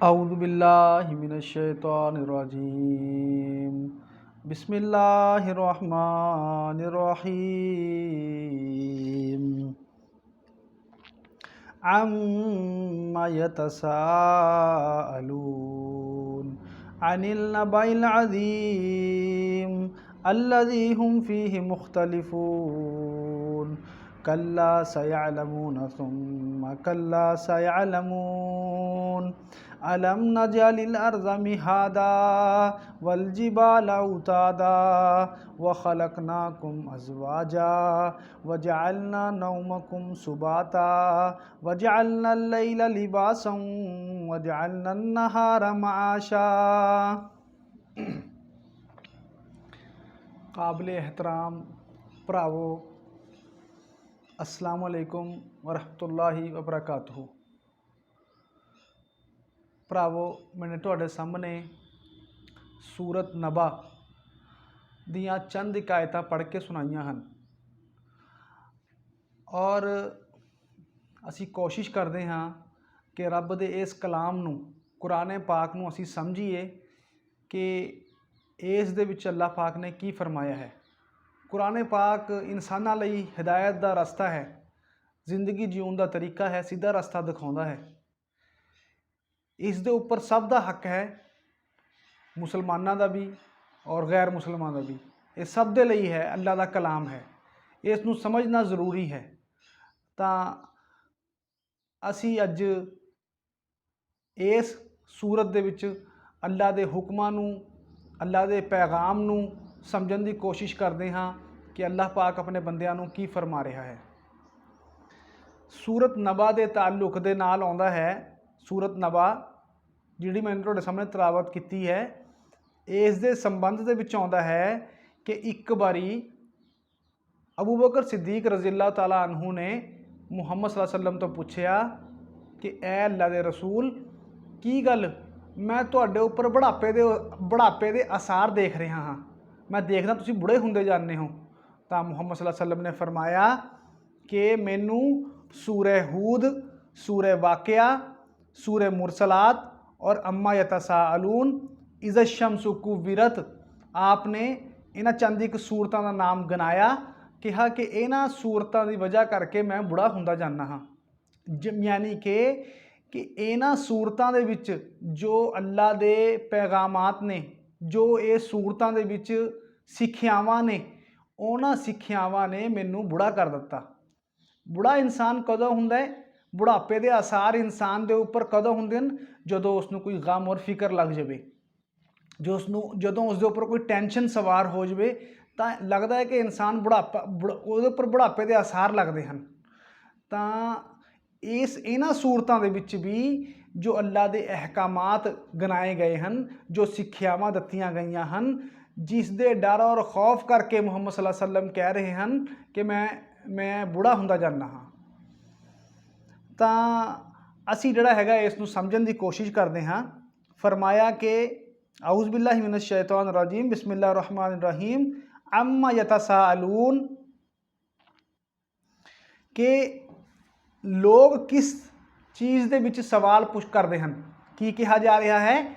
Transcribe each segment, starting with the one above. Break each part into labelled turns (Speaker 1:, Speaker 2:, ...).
Speaker 1: औज़ु बिल्लाहि मिनश्शैतानिर्रजीम बिस्मिल्लाहिर्रहमानिर्रहीम अम्मा यतसाअलून अनिल नबइल अज़ीम अल्लज़ी हुम फ़ीहि मुख्तलिफ़ून कल्ला सयअलमून सुम्मा कल्ला सयअलमून अलम नजअलिल अर्ज़ मिहादा वल जिबाल औतादा व खलक़नाकुम अज़वाजा वजअलना नौमकुम सुबाता वजअलना लैल लिबासन वजअलना नहार मआशा। काबिल एहतराम भरावो, अस्सलाम वालेकुम वरहमतुल्लाहि वबरकातुहू। भरावो, मैंने तुहाडे सामने सूरत नबा दियाँ चंद हिकायतां पढ़ के सुनाइयां हन और असी कोशिश करते हाँ कि रब दे इस कलाम नूं, कुरान पाक नूं असी समझीए कि इस दे विच अल्लाह पाक ने की फरमाया है। कुरान पाक इंसानां लई हिदायत दा रस्ता है, जिंदगी जीउण दा तरीका है, सीधा रस्ता दिखाउंदा है। इस दे उपर सब दा हक है, मुसलमानां दा भी और गैर मुसलमानां दा भी। ये सब दे लई है, अल्लाह दा कलाम है, इस नूं समझना ज़रूरी है। तां असी अज इस सूरत दे विच अल्लाह दे हुक्मां नूं, अल्लाह दे पैगाम नूं समझण दी कोशिश करते हाँ कि अल्लाह पाक अपने बंदियां नूं की फरमा रहा है। सूरत नबा दे ताल्लुक दे नाल आउंदा है, सूरत नबा जिहड़ी मैंने तुहाडे सामने तलावत की है, इस दे संबंध दे विच आउंदा है कि एक बारी अबू बकर सिद्दीक रज़ियल्लाहु तआला अन्हु ने मुहम्मद सल्लल्लाहु अलैहि वसल्लम तो पूछया कि ए अल्लाह दे रसूल, की गल मैं तुहाडे उपर बुढ़ापे दे आसार देख रहा हाँ, मैं देखदा तुसीं बुढ़े हुंदे जांदे हो। तां मुहम्मद सल्लल्लाहु अलैहि वसल्लम ने फरमाया कि मैनू सूरह हूद, सूरह वाक़िया, सूरह मुरसलात और अम्मा यतसाअलून, इज़ा शम्सु कुव्विरत, आपने इन्हां चंद एक सूरतां दा नाम गिनाया, कहा कि इन्हां सूरतां दी वजह करके मैं बुढ़ा हुंदा जाना हाँ। यानी कि इन्हां सूरतां दे विच जो अल्लाह दे पैगामात ने, जो ये सूरतां दे विच सिक्ख्यावां ने, उन्हां सिक्ख्यावां ने मैनू बुढ़ा कर दिता। बुढ़ा इंसान कदों हुंदा है? बुढ़ापे दे आसार इंसान दे उपर कदों हुंदे हन? जदों उसनूं कोई गम और फिक्र लग जाए, जदों उसके उपर कोई टेंशन सवार हो जाए, तो लगता है कि इंसान उहदे उपर बुढ़ापे के आसार लगते हैं। तो इन्हां सूरतां दे विच भी जो अल्लाह के अहकामात गिनाए गए हैं, जो सिक्ख्यावां दत्तियां गईयां हैं, जिस दे डर और खौफ करके मुहम्मद सल्लल्लाहु अलैहि वसल्लम कह रहे हैं कि मैं बुढ़ा हुंदा जाना हाँ। तो असी जिहड़ा हैगा इस नूं समझण दी कोशिश करते हाँ। फरमाया कि औज़ु बिल्लाहि मिनश्शैतानिर रजीम बिस्मिल्लाहिर रहमानिर रहीम अम्मा यतसाअलून, कि लोग किस चीज़ दे विच सवाल पुछ करते हैं, की कहा जा रहा है?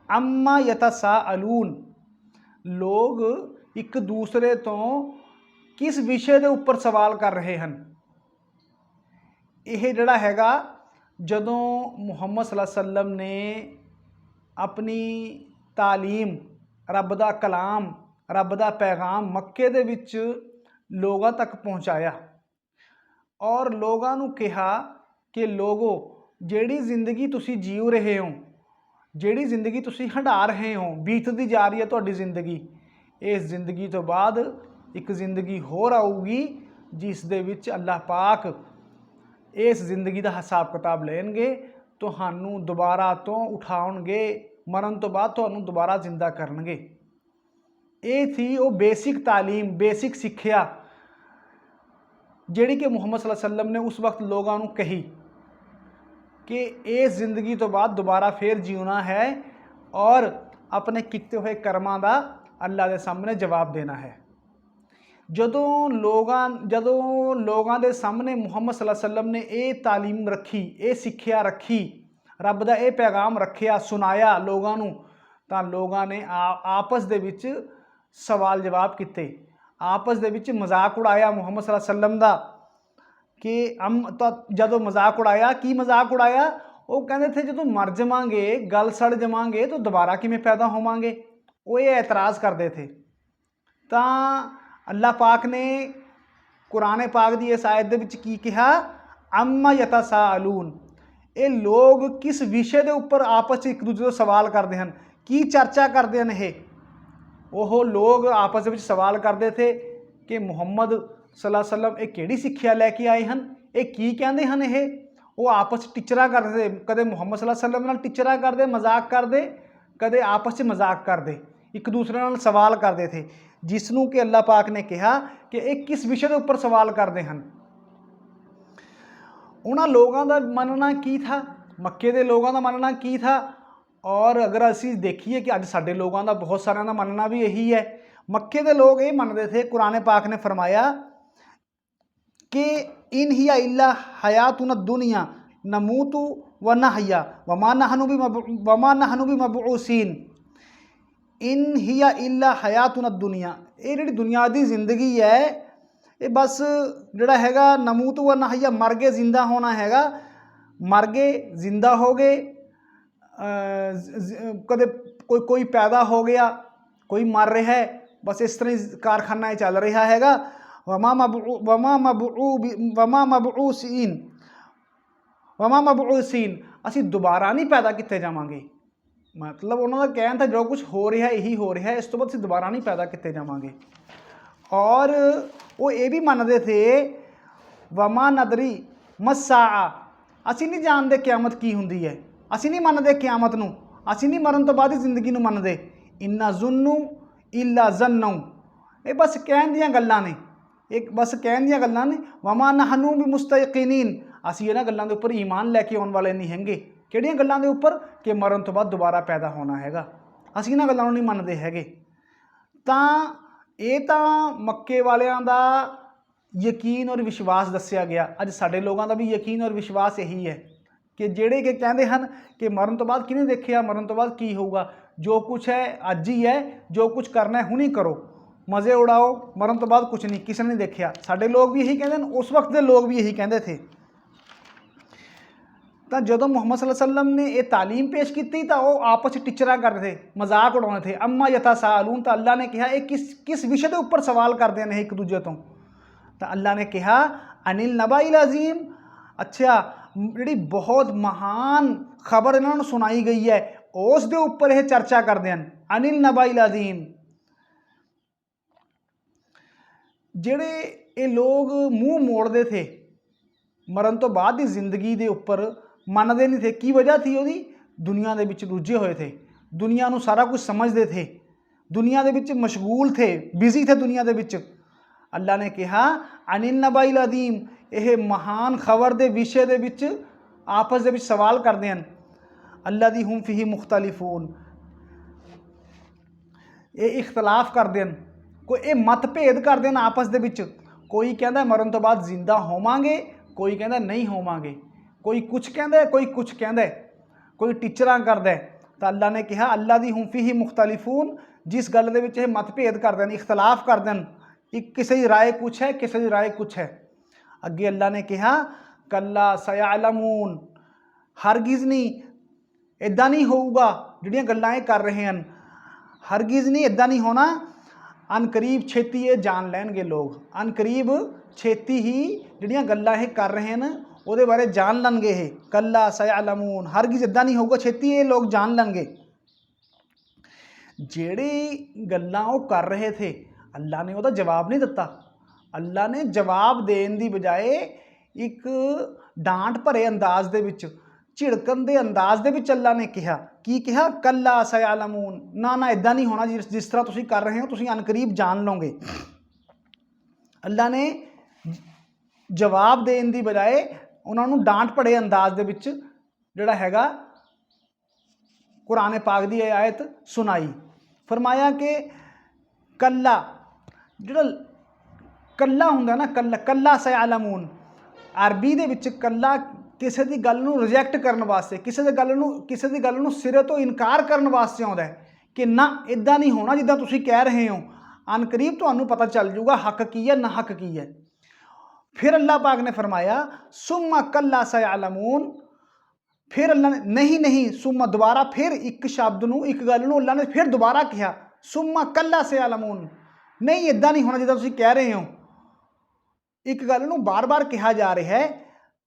Speaker 1: अम्मा यतसाअलून, लोग एक दूसरे तो किस विषय के उपर सवाल कर रहे हैं। यह जिहड़ा हैगा जदों मुहम्मद सल्लल्लाहु अलैहि वसल्लम ने अपनी तालीम, रब दा कलाम, रब दा पैगाम मक्के दे विच लोगों तक पहुँचाया और लोगों नूं कहा कि लोगो, जिहड़ी जिंदगी तुसी जीव रहे हो, जिहड़ी जिंदगी तुसी हंडा रहे हो, बीतती जा रही है तुहाडी जिंदगी, इस जिंदगी तो बाद एक जिंदगी होर आऊगी जिस दे विच अल्लाह पाक इस जिंदगी का हिसाब किताब लैणगे, तुहानूं दोबारा तो उठाउणगे, मरण तो बाद तुहानूं दोबारा जिंदा करनगे। ये थी वो बेसिक तालीम, बेसिक सिक्ख्या जिहड़ी कि मुहम्मद सल्लल्लाहु अलैहि वसल्लम ने उस वक्त लोगों को कही कि इस जिंदगी तो बाद दोबारा फिर जीना है और अपने किए हुए कर्मां का अल्लाह के सामने जवाब देना है। जदों लोगों के सामने मुहम्मद सल्लल्लाहु अलैहि वसल्लम ने यह तालीम रखी, ये सिक्ख्या रखी, ਰੱਬ ਦਾ ਇਹ ਪੈਗਾਮ ਰੱਖਿਆ, ਸੁਣਾਇਆ ਲੋਕਾਂ ਨੂੰ, ਤਾਂ ਲੋਕਾਂ ਨੇ ਆਪਸ ਦੇ ਵਿੱਚ ਸਵਾਲ ਜਵਾਬ ਕੀਤੇ, ਆਪਸ ਦੇ ਵਿੱਚ ਮਜ਼ਾਕ ਉਡਾਇਆ ਮੁਹੰਮਦ ਸੱਲੱਲਾਹੁ ਅਲੈहि ਵਸੱਲਮ ਦਾ। ਕਿ ਤਾਂ ਜਦੋਂ ਮਜ਼ਾਕ ਉਡਾਇਆ, ਕੀ ਮਜ਼ਾਕ ਉਡਾਇਆ? ਉਹ ਕਹਿੰਦੇ ਥੇ ਜਦੋਂ ਮਰ ਜਾਵਾਂਗੇ, ਗਲ ਸੜ ਜਾਵਾਂਗੇ ਤਾਂ ਦੁਬਾਰਾ ਕਿਵੇਂ ਪੈਦਾ ਹੋਵਾਂਗੇ? ਉਹ ਇਹ ਐਤਰਾਜ਼ ਕਰਦੇ ਥੇ। ਤਾਂ ਅੱਲਾਹ ਪਾਕ ਨੇ ਕੁਰਾਨ ਪਾਕ ਦੀ ਇਸ ਆਇਤ ਦੇ ਵਿੱਚ ਕੀ ਕਿਹਾ? ਅੰਮਾ ਯਤਸਾਅਲੂਨ, ਇਹ ਲੋਕ ਕਿਸ ਵਿਸ਼ੇ ਦੇ ਉੱਪਰ ਆਪਸ 'ਚ ਇੱਕ ਦੂਜੇ ਤੋਂ ਸਵਾਲ ਕਰਦੇ ਹਨ, ਕੀ ਚਰਚਾ ਕਰਦੇ ਹਨ? ਉਹ ਲੋਕ ਆਪਸ ਦੇ ਵਿੱਚ ਸਵਾਲ ਕਰਦੇ ਥੇ ਕਿ ਮੁਹੰਮਦ ਸੱਲੱਲਾਹੁ ਅਲੈहि ਵਸੱਲਮ ਇਹ ਕਿਹੜੀ ਸਿੱਖਿਆ ਲੈ ਕੇ ਆਏ ਹਨ, ਇਹ ਕੀ ਕਹਿੰਦੇ ਹਨ? ਉਹ ਆਪਸ 'ਚ ਟੀਚਰਾਂ ਕਰਦੇ ਥੇ, ਕਦੇ ਮੁਹੰਮਦ ਸੱਲੱਲਾਹੁ ਅਲੈहि ਵਸੱਲਮ ਨਾਲ ਟੀਚਰਾਂ ਕਰਦੇ, ਮਜ਼ਾਕ ਕਰਦੇ, ਕਦੇ ਆਪਸ 'ਚ ਮਜ਼ਾਕ ਕਰਦੇ, ਇੱਕ ਦੂਸਰੇ ਨਾਲ ਸਵਾਲ ਕਰਦੇ ਥੇ, ਜਿਸ ਨੂੰ ਕਿ ਅੱਲਾਹ ਪਾਕ ਨੇ ਕਿਹਾ ਕਿ ਇਹ ਕਿਸ ਵਿਸ਼ੇ ਦੇ ਉੱਪਰ ਸਵਾਲ ਕਰਦੇ ਹਨ। ਉਹਨਾਂ ਲੋਕਾਂ ਦਾ ਮੰਨਣਾ ਕੀ ਥਾ? ਮੱਕੇ ਦੇ ਲੋਕਾਂ ਦਾ ਮੰਨਣਾ ਕੀ ਥਾ? ਔਰ ਅਗਰ ਅਸੀਂ ਦੇਖੀਏ ਕਿ ਅੱਜ ਸਾਡੇ ਲੋਕਾਂ ਦਾ, ਬਹੁਤ ਸਾਰਿਆਂ ਦਾ ਮੰਨਣਾ ਵੀ ਇਹੀ ਹੈ। ਮੱਕੇ ਦੇ ਲੋਕ ਇਹ ਮੰਨਦੇ ਥੇ, ਕੁਰਾਨ ਪਾਕ ਨੇ ਫਰਮਾਇਆ कि इन हिया इल्ला हयातुन दुनिया नमूतु व नहया वमा नहनु भी मबऊसीन। इन हिया इल्ला हयातुन दुनिया, ये जी दुनिया की जिंदगी है, ये बस जोड़ा हैगा नमूतु व नहया, मर गए जिंदा होना हैगा, मर गए जिंदा हो गए, कदे कोई पैदा हो गया, कोई मर रहा है, बस इस तरह कारखाना चल रहा हैगा। वमा मबऊसीन, असी दोबारा नहीं पैदा किए जावांगे। मतलब उन्होंने कहना था जो कुछ हो रहा है यही हो रहा है, इस तो बाद असी दोबारा नहीं पैदा किए जावांगे। और वो ये भी मानते थे वमा नदरी मस्सा, असी नहीं जानते क्यामत की हुंदी है, असी नहीं मानते क्यामत नूं, असी नहीं मरन तो बाद जिंदगी नूं मानते। इन्ना जुन्नू इल्ला जन्नू, ये बस कहन दियां गल्लां ने, एक बस कहन दियां गल्लां ने। वमा नहनू भी मुस्तयकीनीन, असी इन्हां गल्लां दे उपर ईमान लैके आउण वाले नहीं हैगे। किहड़ियां गल्लां दे उपर? कि मरण तो बाद दोबारा पैदा होना हैगा, असी इन्हां गल्लां नूं नहीं मनदे हैगे। तां ये तां मक्के वालियां दा यकीन और विश्वास दस्सिया गया। अज साडे लोगों का भी यकीन और विश्वास यही है कि जेड़े कि कहते हैं कि मरण तो बाद किहने देखिया, मरण तो बाद की होगा, जो कुछ है अज ही है, जो कुछ करना है हुणी करो, मज़े उड़ाओ, मरण तो बाद कुछ नहीं, किसी ने देखिया। साडे लोग भी यही कहते हैं, उस वक्त के लोग भी यही कहते थे। तो जो मुहम्मद सल्लल्लाहु अलैहि वसल्लम ने यह तालीम पेश की तो वह आपस में टीचर करते थे, मजाक उड़ाते थे। अम्मा यतसाअलून, तो अल्लाह ने कहा ये किस विषय के उपर सवाल करते हैं एक दूजे तो अल्लाह ने कहा अनिल नबाइल अजीम, अच्छा जी बहुत महान खबर इन्होंने सुनाई गई है उस दे उपर यह चर्चा करते हैं। अनिल नबाइल अजीम, जेड़े ये लोग मूँह मोड़ते थे मरण तो बाद की जिंदगी के उपर, मनते नहीं थे। की वजह थी? वो दुनिया के विच रुझे हुए थे, दुनिया को सारा कुछ समझते थे, दुनिया के विच मशगूल थे, बिजी थे दुनिया के विच। अल्लाह ने कहा अनिल नबाइल अदीम, यह महान खबर के विषय के विच आपस के सवाल करते हैं। अल्लाह दी हुम फीही मुख्तलिफून, ये इख्तलाफ करते हैं, कोई ये मतभेद करते हैं आपस के विच। कोई कहता मरण तो बाद जिंदा होवांगे, कोई कहता नहीं होवांगे, कोई कुछ कहता कोई कुछ कहता, कोई टीचर करता। तो अल्लाह ने कहा अल्लाह दी हुम फीही मुख्तलिफून, जिस गल दे विच ये मतभेद करते हैं, इख्तलाफ करते हैं, एक किसी की राय कुछ है, किसी की राय कुछ है। अगे अल्लाह ने कहा कल्ला सयालमून, हरगिज़ नहीं, इदा नहीं होगा जिहड़ियां गल्लां ये कर रहे हैं, हरगिज़ नहीं, इदा नहीं होना। अनकरीब छेती ये जान लैणगे लोग, अनकरीब छेती ही जिहड़ियां गल्लां ये कर रहे हैं उहदे बारे जान लैणगे। ये कल्ला सयालमून, हरगिज़ इदा नहीं होगा, छेती ये लोग जान लैणगे। जिहड़ी गल्लां वो कर रहे थे अल्लाह ने उसका जवाब नहीं दिता। अल्लाह ने जवाब देने की बजाय एक डांट भरे अंदाज दे विच, झिड़कन के अंदाज दे विच अल्लाह ने कहा की कहा कल्ला सयालमून, ना ना इदा नहीं होना जिस तरह तुसीं कर रहे हो, तुसीं अनकरीब जान लोगे। अल्लाह ने जवाब देने की बजाय उन्होंने डांट भरे अंदाज दे विच जिहड़ा हैगा कुरान पाक दी आयत सुनाई। फरमाया कि कल्ला, जो कल्ला हुंदा ना, कल्ला कल्ला सयालमून, अरबी दे विच कल्ला ਕਿਸੇ ਦੀ ਗੱਲ ਨੂੰ ਰਿਜੈਕਟ ਕਰਨ ਵਾਸਤੇ, ਕਿਸੇ ਦੀ ਗੱਲ ਨੂੰ ਸਿਰੇ ਤੋਂ ਇਨਕਾਰ ਕਰਨ ਵਾਸਤੇ ਆਉਂਦਾ ਹੈ ਕਿ ਨਾ ਇਦਾਂ ਨਹੀਂ ਹੋਣਾ ਜਿੱਦਾਂ ਤੁਸੀਂ ਕਹਿ ਰਹੇ ਹੋ। ਅਨਕਰੀਬ ਤੁਹਾਨੂੰ ਪਤਾ ਚੱਲ ਜੂਗਾ ਹੱਕ ਕੀ ਹੈ ਨਾ ਹੱਕ ਕੀ ਹੈ। फिर अल्लाह पाक ने फरमाया सुम्मा कल्ला सयालमून, फिर अल्लाह ने नहीं सुम्मा दोबारा फिर एक शब्द नूं एक गल नूं अल्लाह ने फिर दोबारा कहा सुम्मा कल्ला सयालमून, नहीं इदां नहीं होना जिद्दां तुसीं कह रहे हो। एक गल नूं बार बार कहा जा रहा है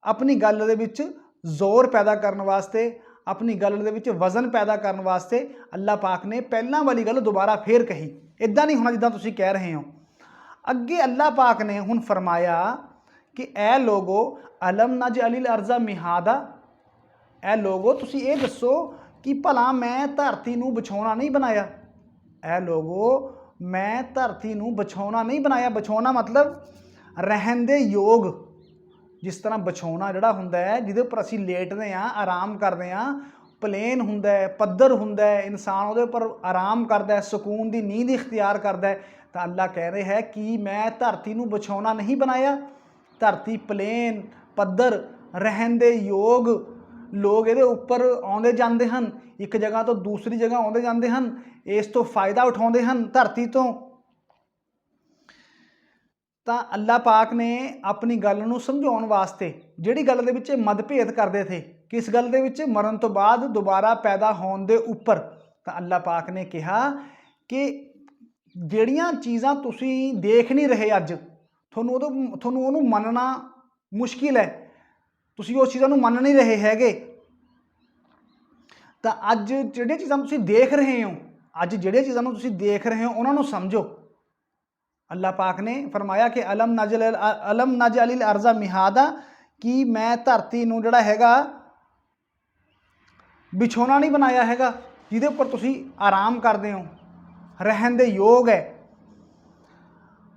Speaker 1: अपनी गल दे विच जोर पैदा करने वास्ते, अपनी गल दे विच वजन पैदा करने वास्ते अल्लाह पाक ने पहलां वाली गल दोबारा फिर कही, इदां नहीं होना जिद्दां तुसीं कह रहे हो। अगे अल्लाह पाक ने हुण फरमाया कि ए लोगो अलम नज अलिल अर्जा मिहादा, ए लोगो तुसी ये दसो कि भला मैं धरती नूं बिछौना नहीं बनाया। ए लोगो मैं धरती नूं बिछौना नहीं बनाया। बिछौना मतलब रहन दे योग, जिस तरह बिछौना जिहड़ा हुंदा है जिहदे उपर असीं लेटदे हां आराम करदे हां, प्लेन हुंदा है पद्धर हुंदा है, इंसान उहदे उपर आराम करदा है, सुकून दी नींद इख्तियार करदा है। तो अल्लाह कह रहा है कि मैं धरती नूं बिछौना नहीं बनाया। धरती प्लेन पद्धर रहन दे योग, लोग ये उपर आउंदे जांदे हन, एक जगह तो दूसरी जगह आउंदे जांदे हन, इस तो फायदा उठाउंदे हन धरती तो। तो अल्लाह पाक ने अपनी गल नूं समझाउण वास्ते जिहड़ी गल दे विच मतभेद करदे थे कि इस गल दे विच मरण तो बाद दोबारा पैदा होण दे उपर, तो अल्लाह पाक ने कहा कि जिहड़ियां चीज़ां तुसीं देख नहीं रहे अज, ਤੁਹਾਨੂੰ ਉਹਨੂੰ ਮੰਨਣਾ ਮੁਸ਼ਕਿਲ ਹੈ, ਤੁਸੀਂ ਉਸ ਚੀਜ਼ਾਂ ਨੂੰ ਮੰਨ ਨਹੀਂ ਰਹੇ ਹੈਗੇ। ਤਾਂ ਅੱਜ ਜਿਹੜੀਆਂ ਚੀਜ਼ਾਂ ਤੁਸੀਂ ਦੇਖ ਰਹੇ ਹੋ, ਅੱਜ ਜਿਹੜੀਆਂ ਚੀਜ਼ਾਂ ਨੂੰ ਤੁਸੀਂ ਦੇਖ ਰਹੇ ਹੋ ਉਹਨਾਂ ਨੂੰ ਸਮਝੋ। ਅੱਲਾਹ ਪਾਕ ਨੇ ਫਰਮਾਇਆ ਕਿ ਅਲਮ ਨਜ ਅਲਿਲ ਅਰਜ਼ਾ ਮਿਹਾਦਾ, ਕਿ ਮੈਂ ਧਰਤੀ ਨੂੰ ਜਿਹੜਾ ਹੈਗਾ ਵਿਛੋਣਾ ਨਹੀਂ ਬਣਾਇਆ ਹੈਗਾ ਜਿਹਦੇ ਉੱਪਰ ਤੁਸੀਂ ਆਰਾਮ ਕਰਦੇ ਹੋ, रहन दे योग है।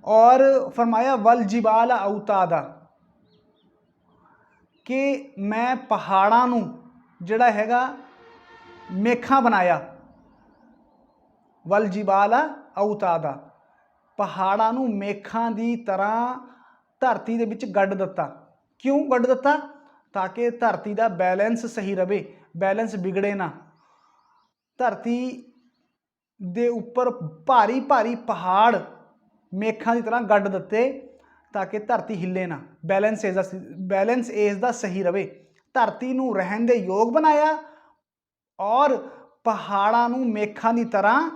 Speaker 1: और फरमाया वल जिबाल औतादा, कि मैं पहाड़ां नूं जिहड़ा हैगा मेखां बनाया। वल जिबाल औतादा, पहाड़ां नूं मेखां दी तरह धरती दे विच गड्ढ दिता। क्यों गड्ढ दिता? ताकि धरती दा बैलेंस सही रहे, बैलेंस बिगड़े ना। धरती दे उपर भारी भारी पहाड़ मेखां की तरह गड्ढ दिते ताकि धरती हिले ना, बैलेंस एज दा सही रहे। धरती नूं रहन दे योग बनाया और पहाड़ां नूं मेखां की तरह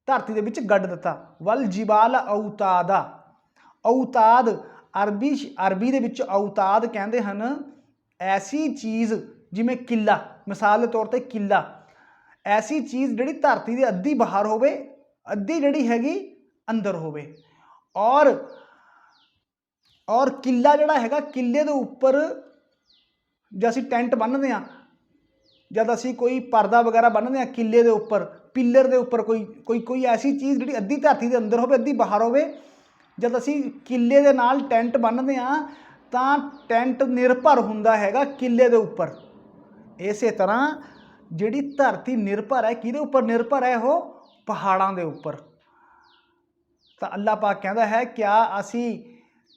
Speaker 1: धरती दे विच गड्ढ दिता। वल जिबाल औतादा, औताद अरबी दे विच औताद कहंदे हन ऐसी चीज़ जिवें किला, मिसाल के तौर पर किला, ऐसी चीज़ जिहड़ी धरती दे अद्धी बाहर होवे, अद्धी जिहड़ी हैगी अंदर होवे। और किला जिहड़ा हैगा, किले दे उपर जे असीं टेंट बन्नदे हां, जद असीं कोई परदा वगैरह बन्नदे हां किले दे उपर, पिलर दे उपर कोई ऐसी चीज़ जिहड़ी अद्धी धरती दे अंदर होवे अद्धी बाहर होवे, जद असीं किले दे नाल टेंट बन्नदे हां तां टेंट निर्भर हुंदा हैगा किले दे उपर। इसे तरह जिहड़ी धरती निर्भर है, किहदे उपर निर्भर है? वो पहाड़ां दे उपर। तो अल्लाह पाक कहता है क्या असी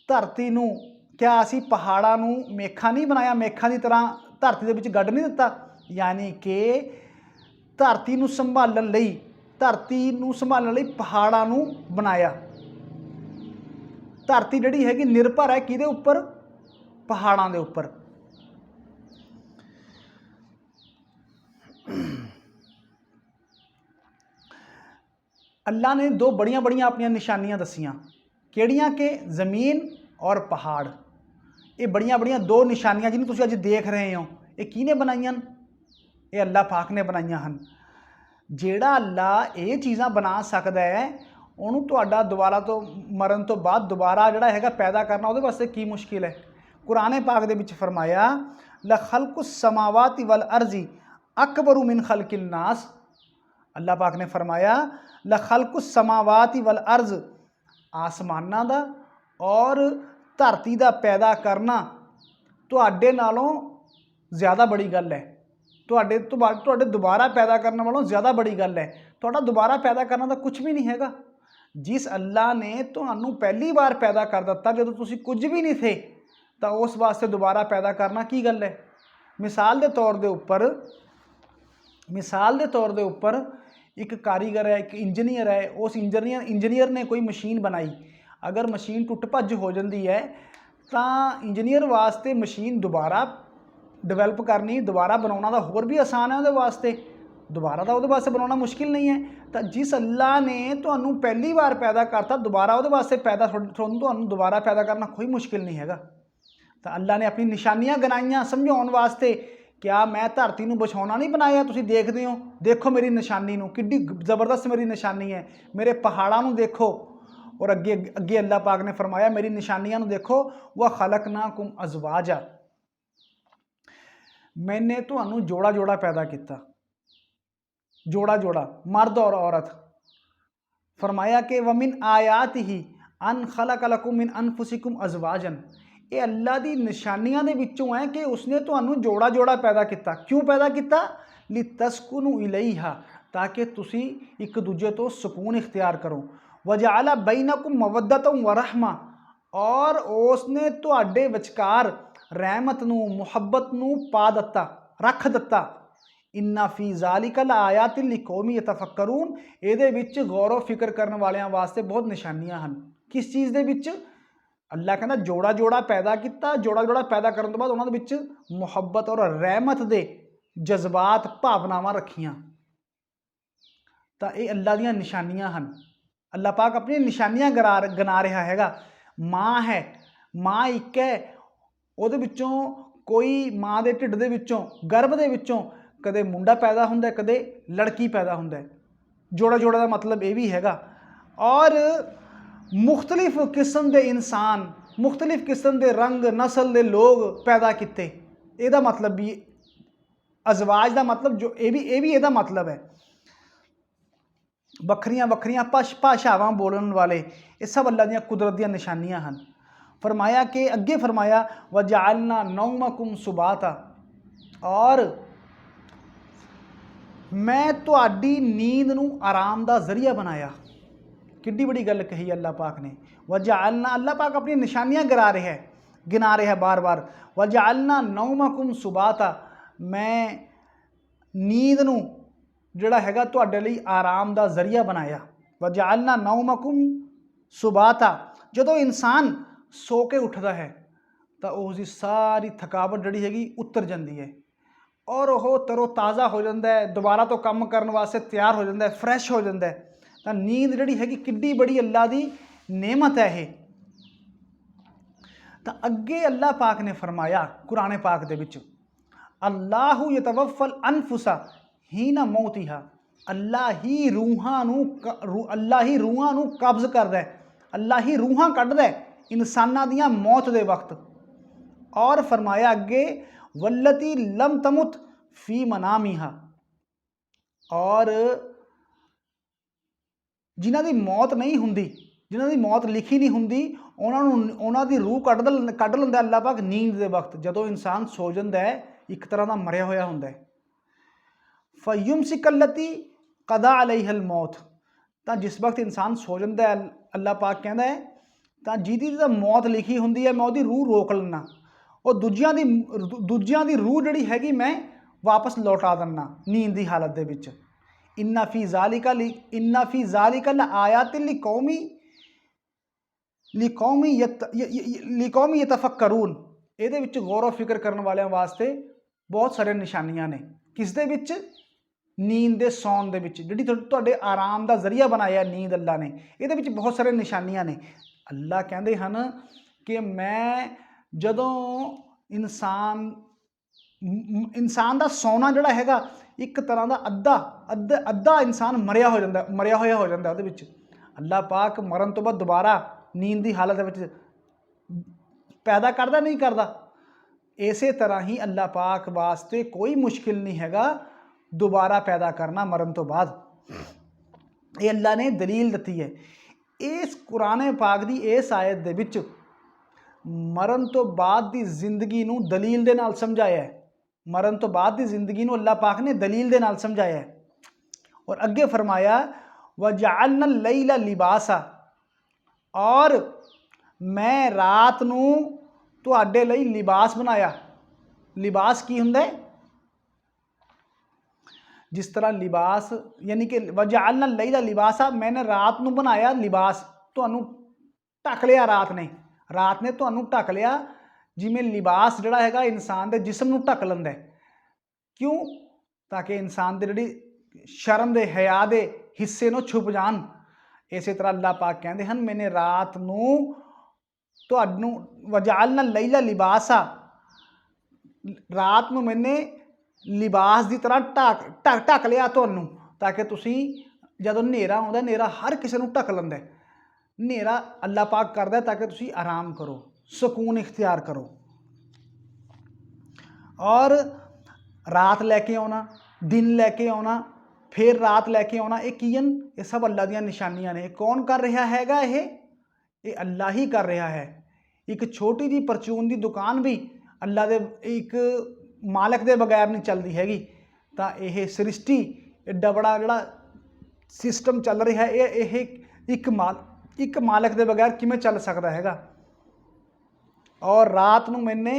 Speaker 1: धरती नूं, क्या असी पहाड़ां नूं मेखां नहीं बनाया, मेखां की तरह धरती दे विच गड्ढ नहीं दिता? यानी कि धरती नूं संभालण लई, पहाड़ां नूं बनाया। धरती जिहड़ी हैगी निर्भर है किहदे उपर? पहाड़ां दे उपर। अल्लाह ने दो बड़ियां बड़ियां अपनी निशानियां दसियां, किहड़ियां कि ज़मीन और पहाड़। ये बड़ियां बड़ियां दो निशानियां जिन्हें तुसीं अज देख रहे हो, ये किहने बनाईयां? ये अल्लाह पाक ने बनाईयां हन। जिहड़ा अल्लाह ये चीज़ां बना सकदा है, उहनूं तुहाडा दोबारा तो मरण तो बाद दोबारा जिहड़ा हैगा पैदा करना उहदे वास्ते की मुश्किल है? कुरान पाक दे विच फरमाया लखल्कुस समावाति वल अर्ज़ी अकबरु मिन खल्किन नास। अल्लाह पाक ने फरमाया लखल्कुस समावाति वल अर्ज़, आसमानां दा और धरती दा पैदा करना तुहाडे नालों ज़्यादा बड़ी गल है, तुहाडे दोबारा पैदा करने वालों ज़्यादा बड़ी गल है। तुहाडा दोबारा पैदा करना तो कुछ भी नहीं हैगा। जिस अल्लाह ने तुहानूं पहली बार पैदा कर दिता जदों तुसीं कुछ भी नहीं थे, ਤਾਂ ਉਸ ਵਾਸਤੇ ਦੁਬਾਰਾ ਪੈਦਾ ਕਰਨਾ ਕੀ ਗੱਲ ਹੈ। ਮਿਸਾਲ ਦੇ ਤੌਰ ਦੇ ਉੱਪਰ ਇੱਕ ਕਾਰੀਗਰ ਹੈ, ਇੱਕ ਇੰਜੀਨੀਅਰ ਹੈ, ਉਸ ਇੰਜੀਨੀਅਰ ਨੇ ਕੋਈ ਮਸ਼ੀਨ ਬਣਾਈ। ਅਗਰ ਮਸ਼ੀਨ ਟੁੱਟ ਭੱਜ ਹੋ ਜਾਂਦੀ ਹੈ ਤਾਂ ਇੰਜੀਨੀਅਰ ਵਾਸਤੇ ਮਸ਼ੀਨ ਦੁਬਾਰਾ ਡਿਵੈਲਪ ਕਰਨੀ, ਦੁਬਾਰਾ ਬਣਾਉਣਾ ਤਾਂ ਹੋਰ ਵੀ ਆਸਾਨ ਹੈ ਉਹਦੇ ਵਾਸਤੇ, ਦੁਬਾਰਾ ਤਾਂ ਉਹਦੇ ਵਾਸਤੇ ਬਣਾਉਣਾ ਮੁਸ਼ਕਿਲ ਨਹੀਂ ਹੈ। ਤਾਂ ਜਿਸ ਅੱਲਾ ਨੇ ਤੁਹਾਨੂੰ ਪਹਿਲੀ ਵਾਰ ਪੈਦਾ ਕਰਤਾ, ਦੁਬਾਰਾ ਉਹਦੇ ਵਾਸਤੇ ਤੁਹਾਨੂੰ ਦੁਬਾਰਾ ਪੈਦਾ ਕਰਨਾ ਕੋਈ ਮੁਸ਼ਕਿਲ ਨਹੀਂ ਹੈਗਾ। ਤਾਂ ਅੱਲਾ ਨੇ ਆਪਣੀ ਨਿਸ਼ਾਨੀਆਂ ਗਿਣਾਈਆਂ ਸਮਝਾਉਣ ਵਾਸਤੇ। ਕਿਆ ਮੈਂ ਧਰਤੀ ਨੂੰ ਵਿਛਾਉਣਾ ਨਹੀਂ ਬਣਾਇਆ? ਤੁਸੀਂ ਦੇਖਦੇ ਹੋ, ਦੇਖੋ ਮੇਰੀ ਨਿਸ਼ਾਨੀ ਨੂੰ, ਕਿੱਡੀ ਜ਼ਬਰਦਸਤ ਮੇਰੀ ਨਿਸ਼ਾਨੀ ਹੈ। ਮੇਰੇ ਪਹਾੜਾਂ ਨੂੰ ਦੇਖੋ। ਔਰ ਅੱਗੇ ਅੱਲਾਹ ਪਾਕ ਨੇ ਫਰਮਾਇਆ ਮੇਰੀ ਨਿਸ਼ਾਨੀਆਂ ਨੂੰ ਦੇਖੋ, व खलक़नाकुम अज़वाजा, मैंने ਤੁਹਾਨੂੰ ਜੋੜਾ ਜੋੜਾ ਪੈਦਾ ਕੀਤਾ, ਜੋੜਾ ਜੋੜਾ मर्द और औरत। फरमाया कि वमिन आयातिही अन खलक़ लकुम मिन अनफुसिकुम अज़वाजन, ਇਹ ਅੱਲਾ ਦੀ ਨਿਸ਼ਾਨੀਆਂ ਦੇ ਵਿੱਚੋਂ ਹੈ ਕਿ ਉਸਨੇ ਤੁਹਾਨੂੰ ਜੋੜਾ ਜੋੜਾ ਪੈਦਾ ਕੀਤਾ। ਕਿਉਂ ਪੈਦਾ ਕੀਤਾ? ਲਿਤਸकुनु इलैहा, ताकि ਤੁਸੀਂ ਇੱਕ ਦੂਜੇ ਤੋਂ ਸਕੂਨ ਇਖਤਿਆਰ ਕਰੋ। वजअल बैनकुम मवद्दतन व रहमा, और उसने ਤੁਹਾਡੇ ਵਿਚਕਾਰ ਰਹਿਮਤ ਨੂੰ, ਮੁਹੱਬਤ ਨੂੰ ਪਾ ਦਿੱਤਾ, ਰੱਖ ਦਿੱਤਾ। इन्ना फी ज़ालिका लआयातिन लिकौमी यतफक्करून, ਇਹਦੇ ਵਿੱਚ ਗੌਰ ਫਿਕਰ ਕਰਨ ਵਾਲਿਆਂ ਵਾਸਤੇ ਬਹੁਤ ਨਿਸ਼ਾਨੀਆਂ ਹਨ। ਕਿਸ ਚੀਜ਼ ਦੇ ਵਿੱਚ? ਅੱਲਾ ਕਹਿੰਦਾ ਜੋੜਾ ਜੋੜਾ ਪੈਦਾ ਕੀਤਾ, ਜੋੜਾ ਜੋੜਾ ਪੈਦਾ ਕਰਨ ਤੋਂ ਬਾਅਦ ਉਹਨਾਂ ਦੇ ਵਿੱਚ ਮੁਹੱਬਤ ਔਰ ਰਹਿਮਤ ਦੇ ਜਜ਼ਬਾਤ, ਭਾਵਨਾਵਾਂ ਰੱਖੀਆਂ। ਤਾਂ ਇਹ ਅੱਲਾ ਦੀਆਂ ਨਿਸ਼ਾਨੀਆਂ ਹਨ। ਅੱਲਾ ਪਾਕ ਆਪਣੀਆਂ ਨਿਸ਼ਾਨੀਆਂ ਗਿਣਾ ਰਿਹਾ ਹੈਗਾ। ਮਾਂ ਹੈ, ਮਾਂ ਇੱਕ ਹੈ, ਉਹਦੇ ਵਿੱਚੋਂ ਕੋਈ ਮਾਂ ਦੇ ਢਿੱਡ ਦੇ ਵਿੱਚੋਂ, ਗਰਭ ਦੇ ਵਿੱਚੋਂ ਕਦੇ ਮੁੰਡਾ ਪੈਦਾ ਹੁੰਦਾ, ਕਦੇ ਲੜਕੀ ਪੈਦਾ ਹੁੰਦਾ। ਜੋੜਾ ਜੋੜਾ ਦਾ ਮਤਲਬ ਇਹ ਵੀ ਹੈਗਾ। ਔਰ ਮੁਖਤਲਿਫ ਕਿਸਮ ਦੇ ਇਨਸਾਨ, ਮੁਖਤਲਿਫ ਕਿਸਮ ਦੇ ਰੰਗ ਨਸਲ ਦੇ ਲੋਕ ਪੈਦਾ ਕੀਤੇ। ਇਹਦਾ ਮਤਲਬ ਵੀ ਅਜ਼ਵਾਜ ਦਾ ਮਤਲਬ ਜੋ ਇਹ ਵੀ ਇਹਦਾ ਮਤਲਬ ਹੈ। ਵੱਖਰੀਆਂ ਵੱਖਰੀਆਂ ਭਾਸ਼ਾਵਾਂ ਬੋਲਣ ਵਾਲੇ, ਇਹ ਸਭ ਅੱਲਾ ਦੀਆਂ ਕੁਦਰਤ ਦੀਆਂ ਨਿਸ਼ਾਨੀਆਂ ਹਨ। फरमाया कि अगे फरमाया वजालना नौमकुम सुबाता, और मैं तुहाडी नींद नूं आराम दा जरिया बनाया। किड्डी बड़ी गल कही अल्लाह पाक ने। वजालना, अल्लाह पाक अपनी निशानियां गिना रहा है बार बार। वजालना नौमकुम सुबाता, मैं नींद नूं जिहड़ा हैगा तुहाडे लई आराम दा जरिया बनाया। वजालना नौमकुम सुबाता, जदों इंसान सो के उठता है तो उसकी सारी थकावट जिहड़ी हैगी उतर जाती है और वह तरो ताज़ा हो जाता है, दोबारा तो काम करने वास्ते तैयार हो जाता है, फ्रैश हो जाता है। तो नींद जिहड़ी हैगी किड्डी बड़ी अल्लाह की नेमत है ये। तो अगे अल्लाह पाक ने फरमाया कुरान पाक दे विच, अल्लाहु यतवफ़ल अनफुसा हीना मौतिहा, अल्लाह ही रूहां नूं कब्ज़ करदा है, अल्लाह ही रूहां कढदा है इंसानां दियां मौत दे वक्त। और फरमाया अगे वल्लती लम तमुत फी मनामिहा, और जिन्हां दी मौत नहीं हुंदी, जिन्हां दी मौत लिखी नहीं हुंदी, उन्हां दी रूह कढ लैंदा अल्लाह पाक नींद दे वक्त। जदों इंसान सो जांदा है एक तरह का मरिया होया हुंदा है। फयुमसिकल्लती कदा अलैहिल मौत, तो जिस वक्त इंसान सो जाता है अल्लाह पाक कहता है तो जिहदी तो मौत लिखी हुंदी है मैं उहदी रूह रोक लैना, और दूजियां दी रूह जिहड़ी हैगी मैं वापस लौटा दिना नींद की हालत दे विच। इन्ना फी ज़ालिका लआयातिन लिकौमी यतफक्करून, इहदे विच गौर फिक्र करने वालियां वास्ते बहुत सारे निशानियां ने। किस दे विच? नींद दे सौन दे विच, जिहड़ी तुहाडे आराम दा जरिया बनाया नींद अल्लाह ने, इहदे विच बहुत सारे निशानियां ने। अल्लाह कहते हैं कि मैं जदों इंसान का सौना जिहड़ा हैगा एक तरह का अद्धा इंसान मरिया होया हो जाता है। अल्लाह पाक मरण तो बाद दोबारा नींद की हालत में पैदा करदा नहीं करदा। इस तरह ही अल्लाह पाक वास्ते कोई मुश्किल नहीं हैगा दोबारा पैदा करना मरण तो बाद। ये अल्लाह ने दलील दी है इस कुरान पाक की इस आयत दे विच। मरण तो बाद की जिंदगी नूं दलील दे नाल समझाया है। मरण तो बाद की जिंदगी नूं अल्लाह पाक ने दलील दे नाल समझाया है। और अगे फरमाया वजअलना लैला लिबासा, और मैं रात नूं ਤੁਹਾਡੇ ਲਈ ਲਿਬਾਸ ਬਣਾਇਆ। ਲਿਬਾਸ ਕੀ ਹੁੰਦਾ ਹੈ? जिस तरह लिबास यानी कि वजालना लैला लिबासा, मैंने रात ਨੂੰ बनाया लिबास, ਤੁਹਾਨੂੰ ਢੱਕ ਲਿਆ ਰਾਤ ने ਤੁਹਾਨੂੰ ਢੱਕ ਲਿਆ, ਜਿਵੇਂ ਲਿਬਾਸ ਜਿਹੜਾ ਹੈਗਾ ਇਨਸਾਨ ਦੇ ਜਿਸਮ ਨੂੰ ਢੱਕ ਲੈਂਦਾ ਹੈ। ਕਿਉਂ? ਤਾਂ ਕਿ ਇਨਸਾਨ ਦੇ ਜਿਹੜੀ ਸ਼ਰਮ ਦੇ ਹਿਆ ਦੇ ਹਿੱਸੇ ਨੂੰ ਛੁਪ ਜਾਣ। ਇਸੇ ਤਰ੍ਹਾਂ ਅੱਲਾਹ ਪਾਕ ਕਹਿੰਦੇ ਹਨ, ਮੈਨੇ ਰਾਤ ਨੂੰ ਤੁਹਾਨੂੰ ਵਜਾਲਨਾ ਲੈਲਾ ਲਿਬਾਸਾ, ਰਾਤ ਨੂੰ ਮੈਨੇ ਲਿਬਾਸ ਦੀ ਤਰ੍ਹਾਂ ਢੱਕ ਲਿਆ ਤੁਹਾਨੂੰ, ਤਾਂ ਕਿ ਤੁਸੀਂ ਜਦੋਂ ਹਨੇਰਾ ਆਉਂਦਾ, ਹਨੇਰਾ ਹਰ ਕਿਸੇ ਨੂੰ ਢੱਕ ਲੈਂਦਾ। ਹਨੇਰਾ ਅੱਲਾਹ ਪਾਕ ਕਰਦਾ ਤਾਂ ਕਿ ਤੁਸੀਂ ਆਰਾਮ ਕਰੋ, ਸਕੂਨ ਇਖਤਿਆਰ ਕਰੋ। ਔਰ ਰਾਤ ਲੈ ਕੇ ਆਉਣਾ, ਦਿਨ ਲੈ ਕੇ ਆਉਣਾ, ਫਿਰ ਰਾਤ ਲੈ ਕੇ ਆਉਣਾ, ਇਹ ਕੀ ਹਨ? ਇਹ ਸਭ ਅੱਲਾਹ ਦੀਆਂ ਨਿਸ਼ਾਨੀਆਂ ਨੇ। ਕੌਣ ਕਰ ਰਿਹਾ ਹੈਗਾ? ਇਹ ਅੱਲਾਹ ਹੀ ਕਰ ਰਿਹਾ ਹੈ। ਇੱਕ ਛੋਟੀ ਜਿਹੀ ਪਰਚੂਨ ਦੀ ਦੁਕਾਨ ਵੀ ਅੱਲਾਹ ਦੇ ਇੱਕ ਮਾਲਕ ਦੇ ਬਗੈਰ ਨਹੀਂ ਚੱਲਦੀ ਹੈਗੀ। ਤਾਂ ਇਹ ਸ੍ਰਿਸ਼ਟੀ ਏਡਾ ਬੜਾ ਜਿਹੜਾ ਸਿਸਟਮ ਚੱਲ ਰਿਹਾ, ਇਹ ਇੱਕ ਮਾਲਕ ਦੇ ਬਗੈਰ ਕਿਵੇਂ ਚੱਲ ਸਕਦਾ ਹੈਗਾ? ਔਰ ਰਾਤ ਨੂੰ ਮੈਨੇ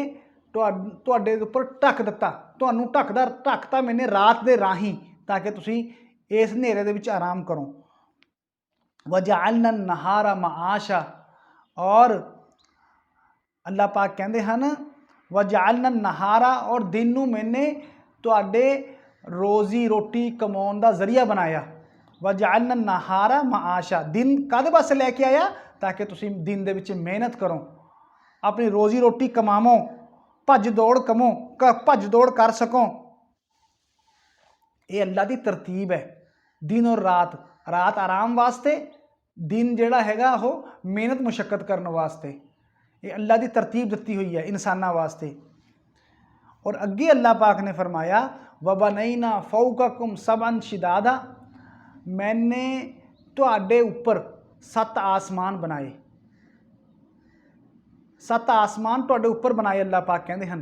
Speaker 1: ਤੁਹਾਡੇ ਉੱਪਰ ਢੱਕ ਦਿੱਤਾ, ਤੁਹਾਨੂੰ ਢੱਕਤਾ ਮੈਨੇ ਰਾਤ ਦੇ ਰਾਹੀਂ, ਤਾਂ ਕਿ ਤੁਸੀਂ ਇਸ ਹਨੇਰੇ ਦੇ ਵਿੱਚ ਆਰਾਮ ਕਰੋ। ਵਜਾਲਨਾ ਨਹਾਰਾ ਮਾਆਸ਼ਾ, ਔਰ ਅੱਲਾਹ ਪਾਕ ਕਹਿੰਦੇ ਹਨ ਵਜਾਲਨਾ ਨਹਾਰਾ, ਔਰ ਦਿਨ ਨੂੰ ਮੈਨੇ ਤੁਹਾਡੇ ਰੋਜ਼ੀ ਰੋਟੀ ਕਮਾਉਣ ਦਾ ਜ਼ਰੀਆ ਬਣਾਇਆ। ਵਜਾਲਨਾ ਨਹਾਰਾ ਮਾਆਸ਼ਾ, ਦਿਨ ਕਾਹਦੇ ਵਾਸਤੇ ਲੈ ਕੇ ਆਇਆ? ਤਾਂ ਕਿ ਤੁਸੀਂ ਦਿਨ ਦੇ ਵਿੱਚ ਮਿਹਨਤ ਕਰੋ, ਆਪਣੀ ਰੋਜ਼ੀ ਰੋਟੀ ਕਮਾਵੋ, ਭੱਜ ਦੌੜ ਕਰ ਸਕੋ। ਇਹ ਅੱਲਾਹ ਦੀ ਤਰਤੀਬ ਹੈ। ਦਿਨ ਔਰ ਰਾਤ ਆਰਾਮ ਵਾਸਤੇ, दिन ਜਿਹੜਾ ਹੈਗਾ ਉਹ ਮਿਹਨਤ ਮੁਸ਼ੱਕਤ ਕਰਨ ਵਾਸਤੇ। ਇਹ ਅੱਲਾ ਦੀ ਤਰਤੀਬ ਦਿੱਤੀ ਹੋਈ ਹੈ ਇਨਸਾਨਾਂ ਵਾਸਤੇ। और अगे अल्लाह पाक ने फरमाया वबनैना फौककुम सबअन शिदादा, मैंने तुहाडे उपर 7 आसमान बनाए, 7 आसमान तुहाडे उपर बनाए। अल्लाह पाक कहते हैं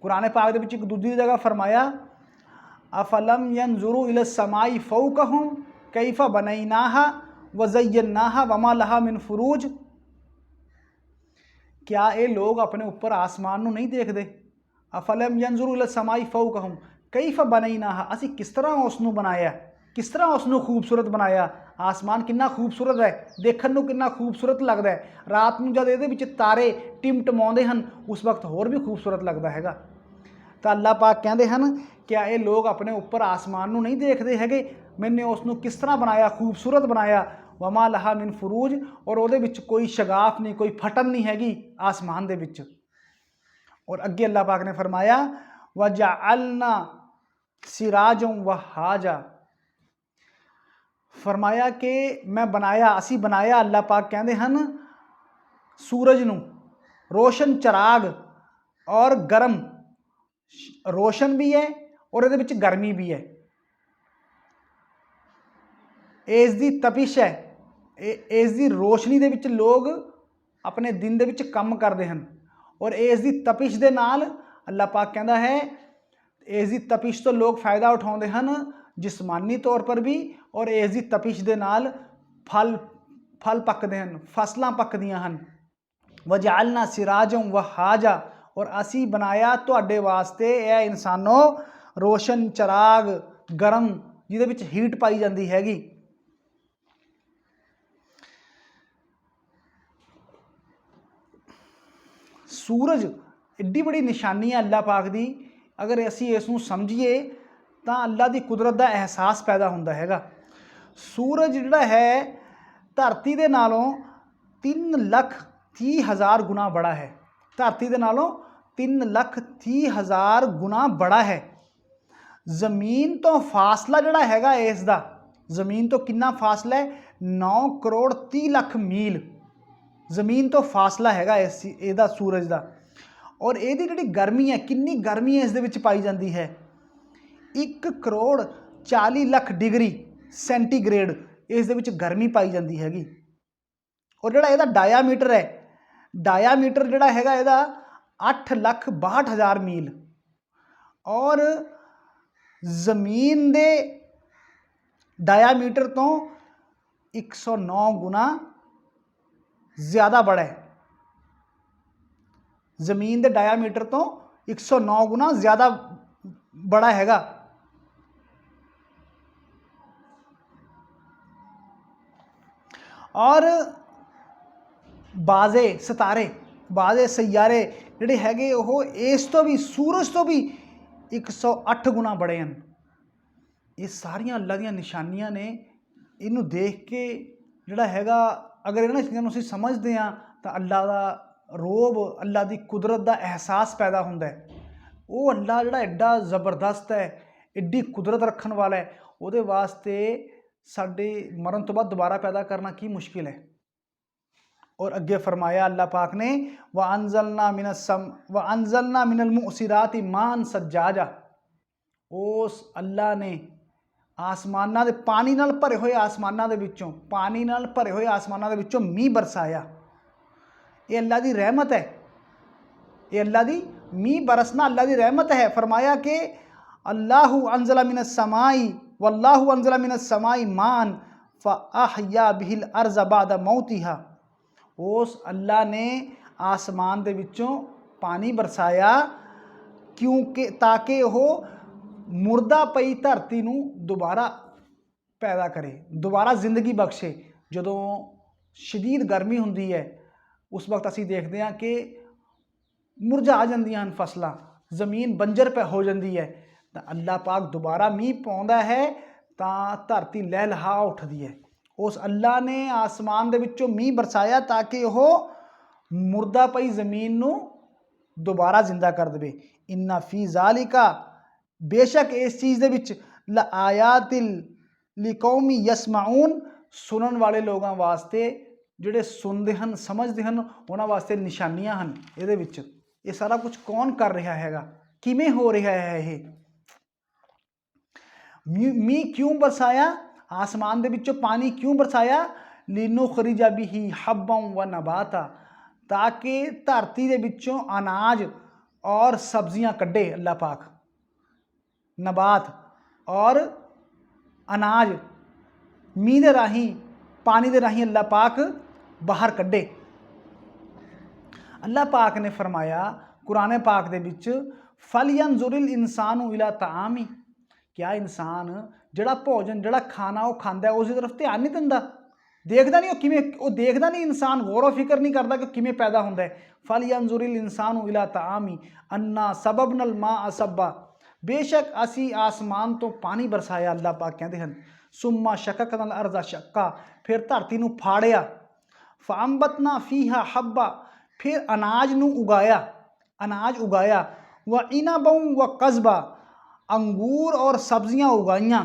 Speaker 1: कुरान पाक दे विच एक दूसरी जगह फरमाया अफलम यंजुरू इला समाई फौकहुम कैफा बनैनाहा वज़य्यनाहा वमा लहा मिन फुरूज, क्या ये लोग अपने ऊपर आसमान नूं नहीं देखते? अफलम यंजुरू इला समाई फौकहुम कैफा बनैनाहा, असी किस तरह उसनूं बनाया, किस तरह उसनूं खूबसूरत बनाया। आसमान कितना खूबसूरत है, देखण नूं कितना खूबसूरत लगता है। रात नूं जद इहदे विच तारे टिमटमाउंदे हन उस वक्त होर भी खूबसूरत लगता हैगा। तो अल्लाह पाक कहते हैं क्या ये लोग अपने उपर आसमान नूं नहीं देखते हैगे, मैंने उसनूं किस तरह बनाया, खूबसूरत बनाया। वमा लहा मिन फुरूज, और उहदे विच कोई शगाफ नहीं, कोई फटन नहीं हैगी आसमान दे विच। और अगे अल्लाह पाक ने फरमाया वजअलना सिराजम वहाजा, फरमाया कि मैं बनाया, असी बनाया, अल्लाह पाक कहते हैं सूरज नूं रोशन चराग और गर्म, रोशन भी है और इहदे विच गर्मी भी है। इस दी तपिश है, इस दी रोशनी दे विच लोग अपने दिन दे विच काम करते हैं, और इस दी तपिश दे नाल अल्लाह पाक कहता है इस दी तपिश तो लोग फ़ायदा उठाते हैं जिसमानी तौर पर भी, और इस दी तपिश दे नाल फल पकते हैं, फसलां पकदियां हैं। वजालना सिराजम वहाजा, और असी बनाया तुहाडे वास्ते ए इंसानों रोशन चराग गर्म, जिहदे विच हीट पाई जाती हैगी। सूरज एड्डी बड़ी निशानी है अल्लाह पाक दी, अगर असी इसनूं समझिए तो अल्लाह की कुदरत का एहसास पैदा होंदा हैगा। सूरज जिहड़ा है धरती दे नालों 3,30,000 गुना बड़ा है, धरती दे नालों 3,30,000 गुना बड़ा है। जमीन तो फासला जिहड़ा हैगा इसदा, जमीन तो कितना फासला है? 9,30,00,000 मील जमीन तो फासला हैगा इसदा सूरज का। और इहदी जिहड़ी गर्मी है, कितनी गर्मी है इस दे विच पाई जाती है, 1,40,00,000 डिग्री सेंटीग्रेड इस दे विच गर्मी पाई जाती हैगी। और जिहड़ा इहदा डायामीटर है, डायामीटर जिहड़ा हैगा इहदा 8,62,000 मील, और जमीन दे डायामीटर तो 109 गुना ज़्यादा बड़ा है। ਜ਼ਮੀਨ ਦੇ ਡਾਇਆਮੀਟਰ ਤੋਂ 109 ਗੁਣਾ ਜ਼ਿਆਦਾ ਬੜਾ ਹੈਗਾ। और बाजे सितारे बाजे सैयारे ਜਿਹੜੇ ਹੈਗੇ ਉਹ ਇਸ ਤੋਂ ਵੀ ਸੂਰਜ ਤੋਂ ਵੀ 108 ਗੁਣਾ ਬੜੇ ਹਨ। ਇਹ ਸਾਰੀਆਂ ਅੱਲਾ ਦੀਆਂ ਨਿਸ਼ਾਨੀਆਂ ਨੇ। ਇਹਨੂੰ ਦੇਖ ਕੇ ਜਿਹੜਾ ਹੈਗਾ ਅਗਰ ਇਹਨਾਂ ਚੀਜ਼ਾਂ ਨੂੰ ਅਸੀਂ ਸਮਝਦੇ ਹਾਂ ਤਾਂ ਅੱਲਾ ਦਾ ਰੋਬ, ਅੱਲਾ ਦੀ ਕੁਦਰਤ ਦਾ ਅਹਿਸਾਸ ਪੈਦਾ ਹੁੰਦਾ ਹੈ। ਉਹ ਅੱਲਾ ਜਿਹੜਾ ਐਡਾ ਜ਼ਬਰਦਸਤ ਹੈ, ਐਡੀ ਕੁਦਰਤ ਰੱਖਣ ਵਾਲਾ ਹੈ, ਉਹਦੇ ਵਾਸਤੇ ਸਾਡੇ ਮਰਨ ਤੋਂ ਬਾਅਦ ਦੁਬਾਰਾ पैदा करना की मुश्किल है। और अगे फरमाया अल्लाह पाक ने व अनज़लना मिनल मुअसिराति मान सज्जाजा। उस अल्लाह ने आसमानां दे पानी नाल भरे हुए आसमानां दे विचों पानी नाल भरे हुए आसमानां दे विचों मींह बरसाया। ये अल्लाह दी रहमत है। ये अल्लाह दी मींह बरसना अल्लाह दी रहमत है। फरमाया कि अल्लाहु अनज़ला मिनस समाई वल्लाहु अनज़ला मिनस समाई मान फ़अहया बिहिल अर्ज़ बाद मौतिहा। उस अल्लाह ने आसमान दे विचों पानी बरसाया क्योंकि ताकि वह मुर्दा पई धरती नूं दोबारा पैदा करे, दोबारा जिंदगी बख्शे। जदों शदीद गर्मी हुंदी है उस वक्त असीं देखते हैं कि मुरझा जांदियां हन फसलां, ज़मीन बंजर पे हो जाती है, तो अल्लाह पाक दोबारा मींह पाउंदा है तो धरती लहलहा उठदी है। उस अल्लाह ने आसमान दे विचों मींह बरसाया ताकि वह मुर्दा पई ज़मीन नूं दोबारा जिंदा कर देवे। इन्ना फी ज़ालिका बेशक इस चीज़ दे विच ला आयातिल लिकौमी यसमाउन सुनन वाले लोगों वास्ते ਜਿਹੜੇ ਸੁਣਦੇ ਹਨ ਸਮਝਦੇ ਹਨ ਉਹਨਾਂ ਵਾਸਤੇ ਨਿਸ਼ਾਨੀਆਂ ਹਨ। ਇਹਦੇ ਵਿੱਚ ਇਹ ਸਾਰਾ ਕੁਝ ਕੌਣ ਕਰ ਰਿਹਾ ਹੈਗਾ, ਕਿਵੇਂ ਹੋ ਰਿਹਾ ਹੈ ਇਹ ਮੀਂਹ ਕਿਉਂ ਬਰਸਾਇਆ, ਆਸਮਾਨ ਦੇ ਵਿੱਚੋਂ ਪਾਣੀ ਕਿਉਂ ਬਰਸਾਇਆ, ਲਿਨੁਖਰਿਜਾ ਬਿही हब्बा व नबाता, ताकि धरती ਦੇ ਵਿੱਚੋਂ अनाज और सब्जियां ਕੱਢੇ अल्लाह पाक। नबात और अनाज मींह ਦੇ ਰਾਹੀਂ पानी ਦੇ ਰਾਹੀਂ अल्लाह पाक बाहर कड्डे। अल्लाह पाक ने फरमाया कुरान पाक दे विच फलयंजुरिल इंसानु इला तामी, क्या इंसान जड़ा भोजन जड़ा खाना वो खांदा है उसकी तरफ ध्यान नहीं दिंदा, देखदा नहीं, वो देखदा नहीं, इंसान गौर फिक्र नहीं करता कि किमें पैदा होंदा है। फलयंजुरिल इंसानु इला तामी अन्ना सबबनल मा असब्बा, बेशक असी आसमान तो पानी बरसाया। अल्लाह पाक कहते हैं सुम्मा शककनल अर्ज़ा शक्का, फिर धरती नूं फाड़िया, फ़अंबतना फ़ीहा हब्बा, फिर अनाज नूं उगाया, अनाज उगाया, व इनबन व कज़बा, अंगूर और सब्जियां उगाइयाँ,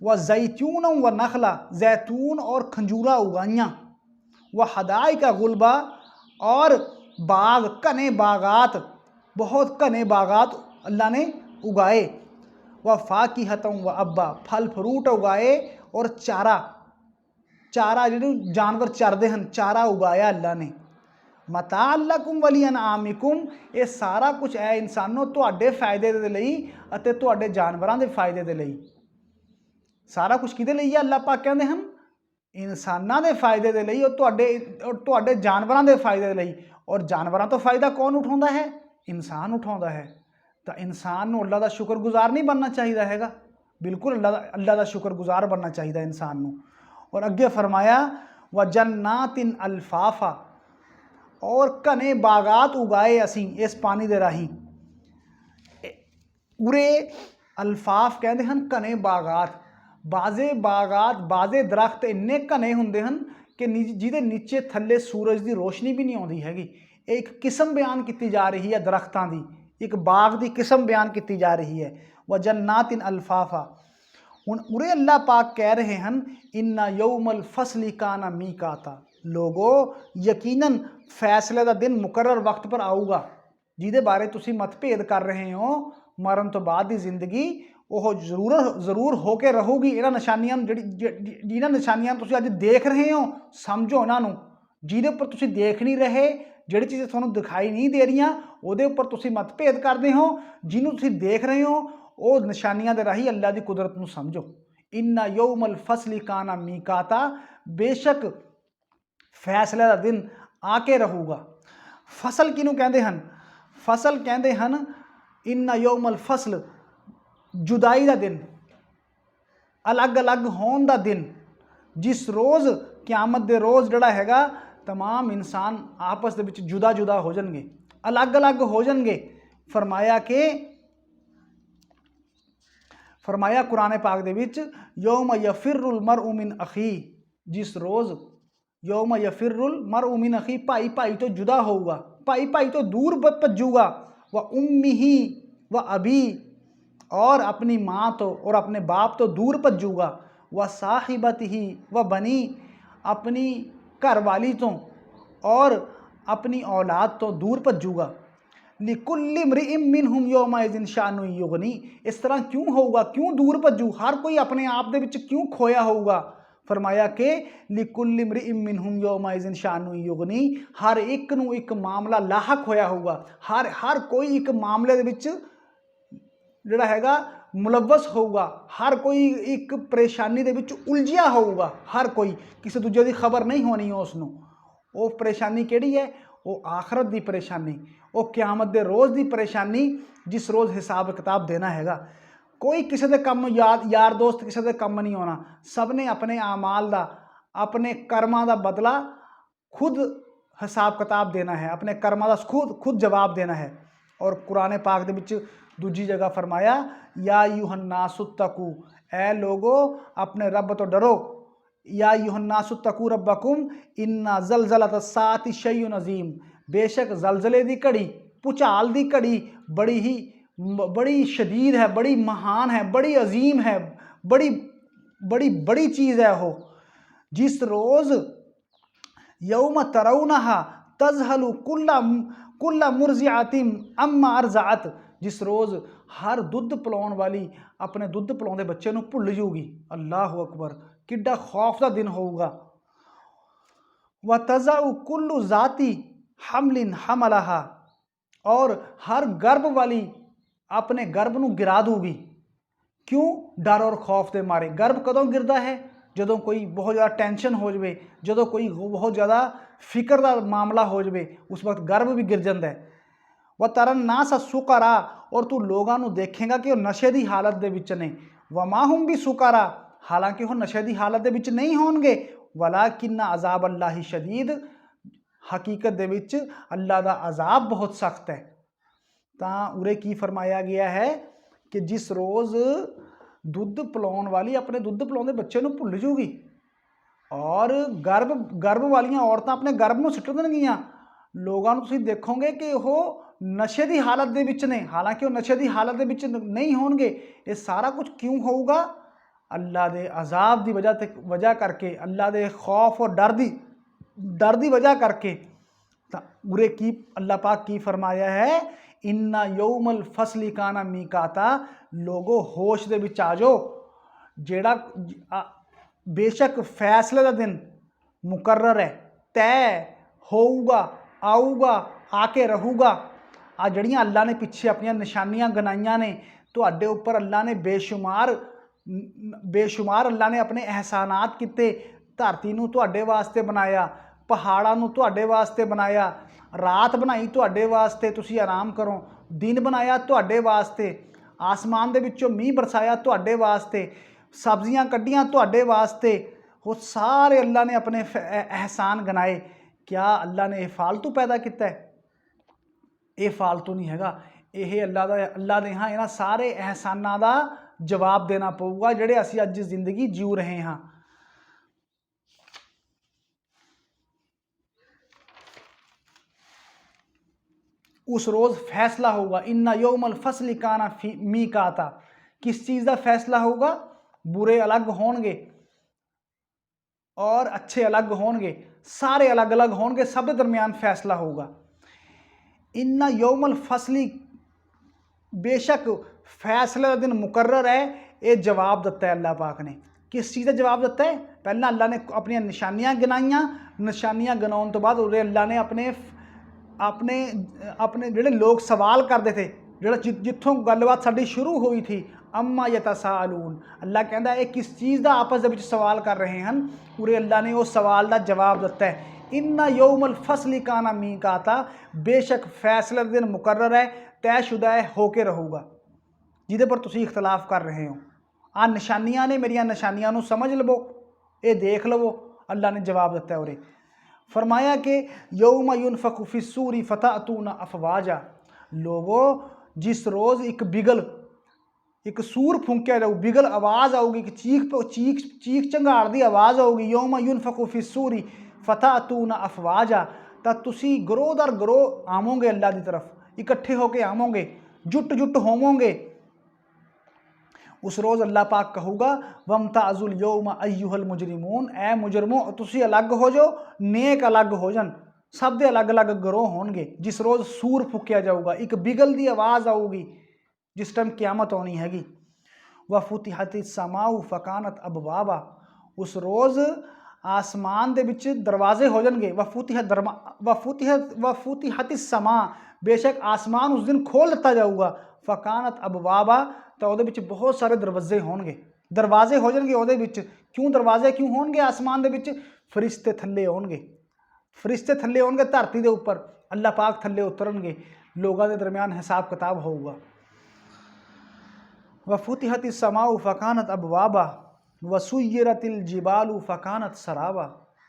Speaker 1: व जैतून व नखला, जैतून और खंजूरा उगाइयाँ, व हदाइका गुलबा, और बाग घने बागात, बहुत घने बागात अल्लाह ने उगाए, व फ़ाकिहतन व अब्बा, फल फ्रूट उगाए और चारा, चारा जिहड़े जानवर चरदे हैं चारा उगाया अल्लाह ने। मताअल्लकुम वलिअनआमिकुम, ये सारा कुछ है इंसानों तुहाडे फायदे दे लई अते तुहाडे जानवरां दे फायदे दे लई। सारा कुछ किहदे लई है? अल्लाह पाक कहंदे हन इंसानां दे फायदे दे लई और तुहाडे जानवरां दे फायदे दे लई। और जानवरां तो फायदा कौन उठाउंदा है? इंसान उठाउंदा है। तो इंसान नूं अल्लाह दा शुक्रगुजार नहीं बनना चाहिए हैगा, बिल्कुल अल्लाह दा शुक्रगुजार बनना चाहिए इंसान नूं। और अगे फरमाया व जन्नातिन अल्फाफा, और घने बागात उगाए असी इस पानी दे राही। उरे अल्फाफ कहते हैं घने बागात, बाजे दरख्त इन्ने घने होंदे हन कि जिहदे नीचे थल्ले सूरज की रोशनी भी नहीं आती हैगी। एक किस्म बयान की जा रही है दरख्तां दी, एक बाग की किस्म बयान की जा रही है। व जन्नातिन अल्फाफा, हुण उरे अल्लाह पाक कह रहे हैं इन्ना यौमल फसली काना मीकाता, लोगो यकीनन फैसले का दिन मुकर्रर वक्त पर आऊगा, जिहदे बारे तुसी मतभेद कर रहे हो मरण तो बाद की जिंदगी वो जरूर होके रहूगी। इन्हां निशानियां जिन्हां निशानियां तुसी अज देख रहे हो समझो इन्हां, जिहदे उपर तुसी देख नहीं रहे, जिहड़ी चीज़ां तुहानूं दिखाई नहीं दे रही उहदे उपर तुसी मतभेद करते हो, जिन्हों तुसी देख रहे हो वो निशानियां दे राही अल्लाह की कुदरत नूं समझो। इन्ना यौमल फसली काना मीकाता, बेशक फैसले का दिन आके रहूगा। ਫਸਲ ਕਿਹਨੂੰ ਕਹਿੰਦੇ ਹਨ? ਫਸਲ ਕਹਿੰਦੇ ਹਨ ਇੰਨਾ ਯੌਮਲ ਫਸਲ, ਜੁਦਾਈ ਦਾ ਦਿਨ, ਅਲੱਗ-ਅਲੱਗ ਹੋਣ ਦਾ ਦਿਨ, ਜਿਸ ਰੋਜ਼ ਕਿਆਮਤ ਦੇ ਰੋਜ਼ ਜਿਹੜਾ ਹੈਗਾ तमाम इंसान आपस ਦੇ ਵਿੱਚ जुदा जुदा हो जाएंगे, अलग अलग हो जाएंगे। फरमाया कुरान पाक दे विच यौम यफिरुल मरउ मिन अखी, जिस रोज़ यौम यफिरुल मरउ मिन अखी, भाई भाई तो जुदा होगा, भाई भाई तो दूर भजूगा, व उम्मिही व अबी, और अपनी माँ तो और अपने बाप तो दूर भजूगा, व साहिबतिही व बनी, अपनी घर वाली तो और अपनी औलाद तो दूर भजूगा। लिकुल्लि इम्रिइम मिनहुम यौमइज़िन शाअनुन युगनी, इस तरह क्यों होगा, क्यों दूर भजू, हर कोई अपने आप दे विच क्यों खोया होगा। फरमाया कि लिकुल्लि इम्रिइम मिनहुम यौमइज़िन शाअनुन युगनी, हर एक नूं एक मामला लाहक होया होगा, हर कोई एक मामले दे विच जिहड़ा हैगा मुलव्वस होगा, हर कोई एक परेशानी दे विच उलझिया होगा, हर कोई किसी दूजे की खबर नहीं होनी उसनूं। वो परेशानी किहड़ी है? वो आखरत की परेशानी, वो क्यामत दे रोज़ की परेशानी, जिस रोज़ हिसाब किताब देना हैगा। कोई किसी के कम यार दोस्त किसी के कम नहीं होना, सब ने अपने आमाल का, अपने कर्मां का बदला खुद हिसाब किताब देना है, अपने कर्मां का खुद जवाब देना है। और कुरान पाक दे विच दूजी जगह फरमाया या युहन्नासुत्तकू, ए लोगो अपने रब तो डरो, या युहन्नासुत्तकू रब्बकुम इन्ना ज़लज़लतस्साअति शैउन अज़ीम, बेशक जलजले की घड़ी, भूचाल की घड़ी बड़ी शदीद है, बड़ी महान है, बड़ी अजीम है, बड़ी बड़ी बड़ी चीज़ है वो। जिस रोज़ यौम तरौनहा तज़हलु कुल्ला मुर्ज़िअतिन अम्मा अर्ज़अत, जिस रोज़ हर दुध पिलाउण वाली अपने दुध पिलाउंदे बच्चे नूं भुल जूगी। अल्लाह अकबर, किड्डा खौफ का दिन होगा। व तज़अु कुल्लु ज़ाती हमलिन हमलहा, और हर गर्भ वाली अपने गर्भ नूं गिरा दूगी। क्यों? डर और खौफ के मारे। गर्भ कदों गिरदा है? जदों कोई बहुत ज़्यादा टेंशन हो जाए, जदों कोई बहुत ज़्यादा फिक्र का मामला हो जाए, उस वक्त गर्भ भी गिर जाता है। व तरन नास सुकरा, और तू लोगों को देखेगा कि वह नशे की हालत के विच ने, वमाहुम भी सुकरा, हालांकि वह नशे की हालत के विच नहीं होंगे, वलाकिन्ना अज़ाब अल्लाहि शदीद, हकीकत दे विच अल्लाह का अजाब बहुत सख्त है। तां उरे की फरमाया गया है कि जिस रोज़ दुध पिलाउण वाली अपने दुध पिलाउंदे बच्चे नूं भुल जूगी, और गर्भ वालियां औरतां अपने गर्भ नूं सुੱਟ देणगीਆਂ। लोगों को तुसीं देखोगे कि वह नशे की हालत दे विच ने, हालांकि वह नशे की हालत दे विच नहीं होणगे। ये सारा कुछ क्यों होगा? अल्लाह के अजाब की वजह करके, अल्लाह के खौफ और डर की वजह करके। तो उरे की अल्लाह पाक की फरमाया है, इन्ना यौमल फसली काना मीकाता, लोगो होश दे विच आ जाओ, जेड़ा बेशक फैसले का दिन मुकर्रर है, तय होऊगा, आऊगा, आके रहूगा। आ जड़ियाँ अल्लाह ने पिछे अपन निशानियां गनाइयां ने तुहाडे उपर, अल्लाह ने बेशुमार अल्लाह ने अपने एहसानात किते। धरती नूं तुहाडे वास्ते बनाया, पहाड़ां नूं तुहाडे वास्ते बनाया, रात बनाई तुहाडे वास्ते तुसीं आराम करो, दिन बनाया तुहाडे वास्ते, आसमान दे विचों मींह बरसाया तुहाडे वास्ते, सब्जियां कड्डियां तुहाडे वास्ते। वो सारे अल्लाह ने अपने एहसान गिनाए। क्या अल्लाह ने यह फालतू पैदा किया है? ये फालतू नहीं हैगा, यह अल्लाह दे हाँ इन्हां सारे एहसानां दा जवाब देना पऊगा जिहड़े असीं अज जिंदगी जीव रहे हाँ। उस रोज़ फैसला होगा। इन्ना यौमल फसली काना मीकाता, किस चीज़ का फैसला होगा? बुरे अलग होणगे और अच्छे अलग होणगे, सारे अलग अलग होणगे, सब के दरमियान फैसला होगा। इन्ना यौमल फसली, बेशक फैसले का दिन मुकर्रर है। ये जवाब दिता है अल्लाह पाक ने। किस चीज़ का जवाब दिता है? पहला अल्लाह ने अपन निशानियां गिनाइयां, निशानियां गिनाउण तो बाद उरे अल्लाह ने अपने जिहड़े लोग सवाल करते थे, जिहड़ा जिथों गलबात साडी शुरू हुई थी, अम्मा यतसाअलून, अल्लाह कहता है किस चीज़ का आपस दे विच सवाल कर रहे हैं। उरे अल्लाह ने उस सवाल का जवाब दिता है। इन्ना यौमल फसली काना मीकाता, बेशक फैसले का दिन मुकर्रर है, तयशुदा है, होके रहूगा, जिहदे पर तुसीं इख्तलाफ कर रहे हो। आ निशानियां ने, मेरिया निशानियां नूं समझ लवो, ये देख लवो। अल्लाह ने जवाब दिता है उरे, फरमाया कि यौम युनफखु फिस्सूरी फतअतूना अफवाजा, लोगो जिस रोज़ एक सूर फूंकिया जाऊ, बिगल आवाज़ आऊगी, कि चीख झंगाड़ की आवाज़ आऊगी। यौम युनफखु फिस्सूरी फतअतूना अफवाजा, तो तुसी ग्रोह दर ग्रोह आवोगे अल्लाह की तरफ, इकट्ठे होके आवोगे, जुट होवोगे। उस रोज़ अल्लाह पाक कहूगा वमताजुल यौम अय्युहल मुजरिमून, ए मुजरमो तुसी अलग हो जाओ, नेक अलग हो जान, सब दे अलग अलग ग्रोह होणगे। जिस रोज़ सूर फूकिया जाऊगा, एक बिगल की आवाज़ आऊगी, जिस टाइम क्यामत आनी हैगी। वफुतिहत समाउ फकानत अबवाबा, उस रोज़ आसमान दे विच दरवाजे हो जाएंगे। वफुतिहत समा, बेशक आसमान उस दिन खोल दिता जाऊगा। फकानत अबवाबा, तो वो बहुत सारे दरवाजे होणगे, दरवाजे हो जाएंगे वो। क्यों दरवाजे क्यों होणगे आसमान दे विच? फरिश्ते थल्ले होणगे, फरिश्ते थल्ले होणगे धरती के उपर, अल्लाह पाक थल्ले उतरनगे, लोगों के दरम्यान हिसाब किताब होऊगा। वफुतिहत समाउ फकानत अबवाबा वसुय्यरतिल जिबालु फकानत सराबा,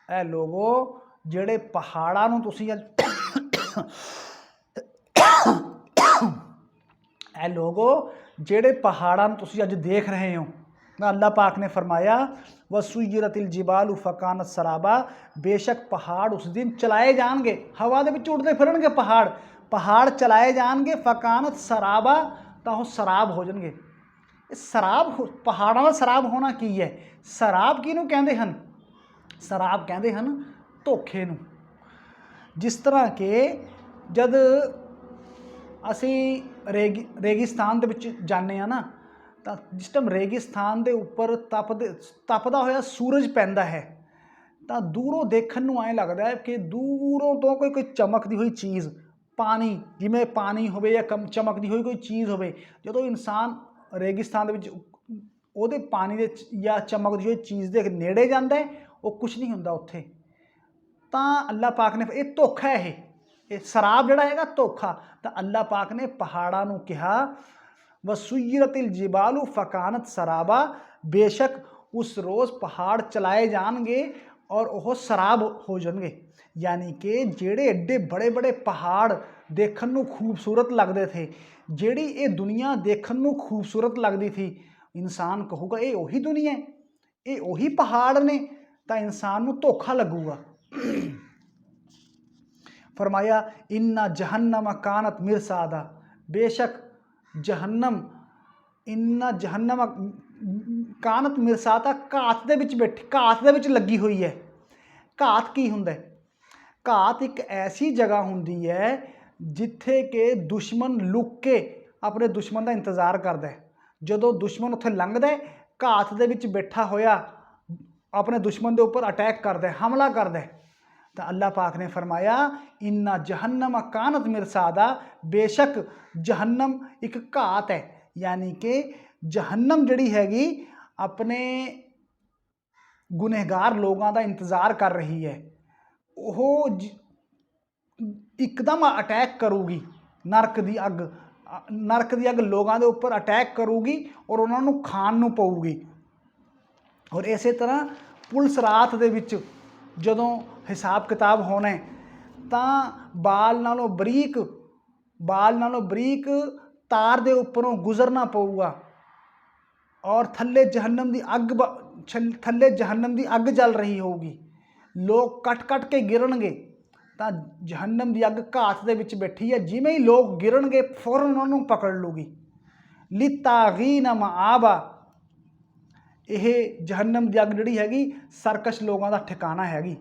Speaker 1: ए लोगो जेड़े पहाड़ां नूं तुसीं अज ए लोगो जेड़े पहाड़ां नूं तुसीं अज देख रहे हो, अल्लाह पाक ने फरमाया वसुय्यरतिल जिबालु फकानत सराबा, बेशक पहाड़ उस दिन चलाए जाएंगे, हवा दे विच उड़दे फिरनगे पहाड़ चलाए जाएंगे। फकानत सराबा, तो शराब हो जाएंगे। शराब, पहाड़ों का शराब होना की है? शराब किनू कहते हैं? शराब कहते हैं धोखे नूं। जिस तरह के जद असी रेगिस्तान दे विच जाने ना, तो जिस टाइम रेगिस्तान के उपर तपदा होया सूरज पैंदा है, तो दूरों देखण नूं ऐ लगदा है कि दूरों तो कोई चमकदी हुई चीज़, पानी जिवें पानी होवे या चमकदी हुई कोई चीज़ होवे। जदों इंसान रेगिस्तान दे पानी दे या चमकदी हुई चीज़ के नेड़े जाता है, वो कुछ नहीं होंदा उत्थे। तो अल्लाह पाक ने, यह धोखा है, ये शराब जिहड़ा हैगा धोखा। तो अल्लाह पाक ने पहाड़ां नूं कहा वसुय्यरतिल जिबालु फकानत सराबा, बेशक उस रोज़ पहाड़ चलाए जाएंगे और वह शराब हो जाएंगे। यानी कि जेड़े एडे बड़े बड़े पहाड़ देखण नूं खूबसूरत लगते थे, जेड़ी ये दुनिया देखण नूं खूबसूरत लगती थी, इंसान कहूगा ये उही दुनिया है, ये उही पहाड़ ने, तो इंसान नूं धोखा लगूगा। फरमाया इन्ना जहन्नम कानत मिरसादा, बेशक जहन्नम, इन्ना जहन्नम कानत मिरसादा, घात दे विच बैठी, घात दे विच लगी हुई है। घात की हुंदा है? घात एक ऐसी जगह हुंदी है जिथे के दुश्मन लुक के अपने दुश्मन का इंतजार करता है। जदों दुश्मन उत्थे लंघदा है, घात दे विच बैठा होया अपने दुश्मन के उपर अटैक करता है, हमला करता है। तो अल्लाह पाक ने फरमाया इन्ना जहन्नम कानत मिरसादा, बेशक जहन्नम एक घात है। यानी कि जहन्नम जिहड़ी हैगी अपने गुनहगार लोगों का इंतजार कर रही है, वो एकदम अटैक करूगी। नरक की अग लोगों के उपर अटैक करूगी और उन्होंने खाण नूं पऊगी। और इस तरह पुलिस रात दे विच जदों हिसाब किताब होना है, तो बाल नालों बरीक तार दे उपरों गुजरना पऊगा और थल्ले जहन्नम की अग जल रही होगी, लोग कट के गिरनगे। तो जहन्नम की अग घात दे विच बैठी है, जिवें ही लोग गिरनगे फौरन उन्होंने पकड़ लूगी। लितागीन मआबा, यह जहन्नम की अग जिहड़ी हैगी सरकश लोगों का ठिकाना हैगी।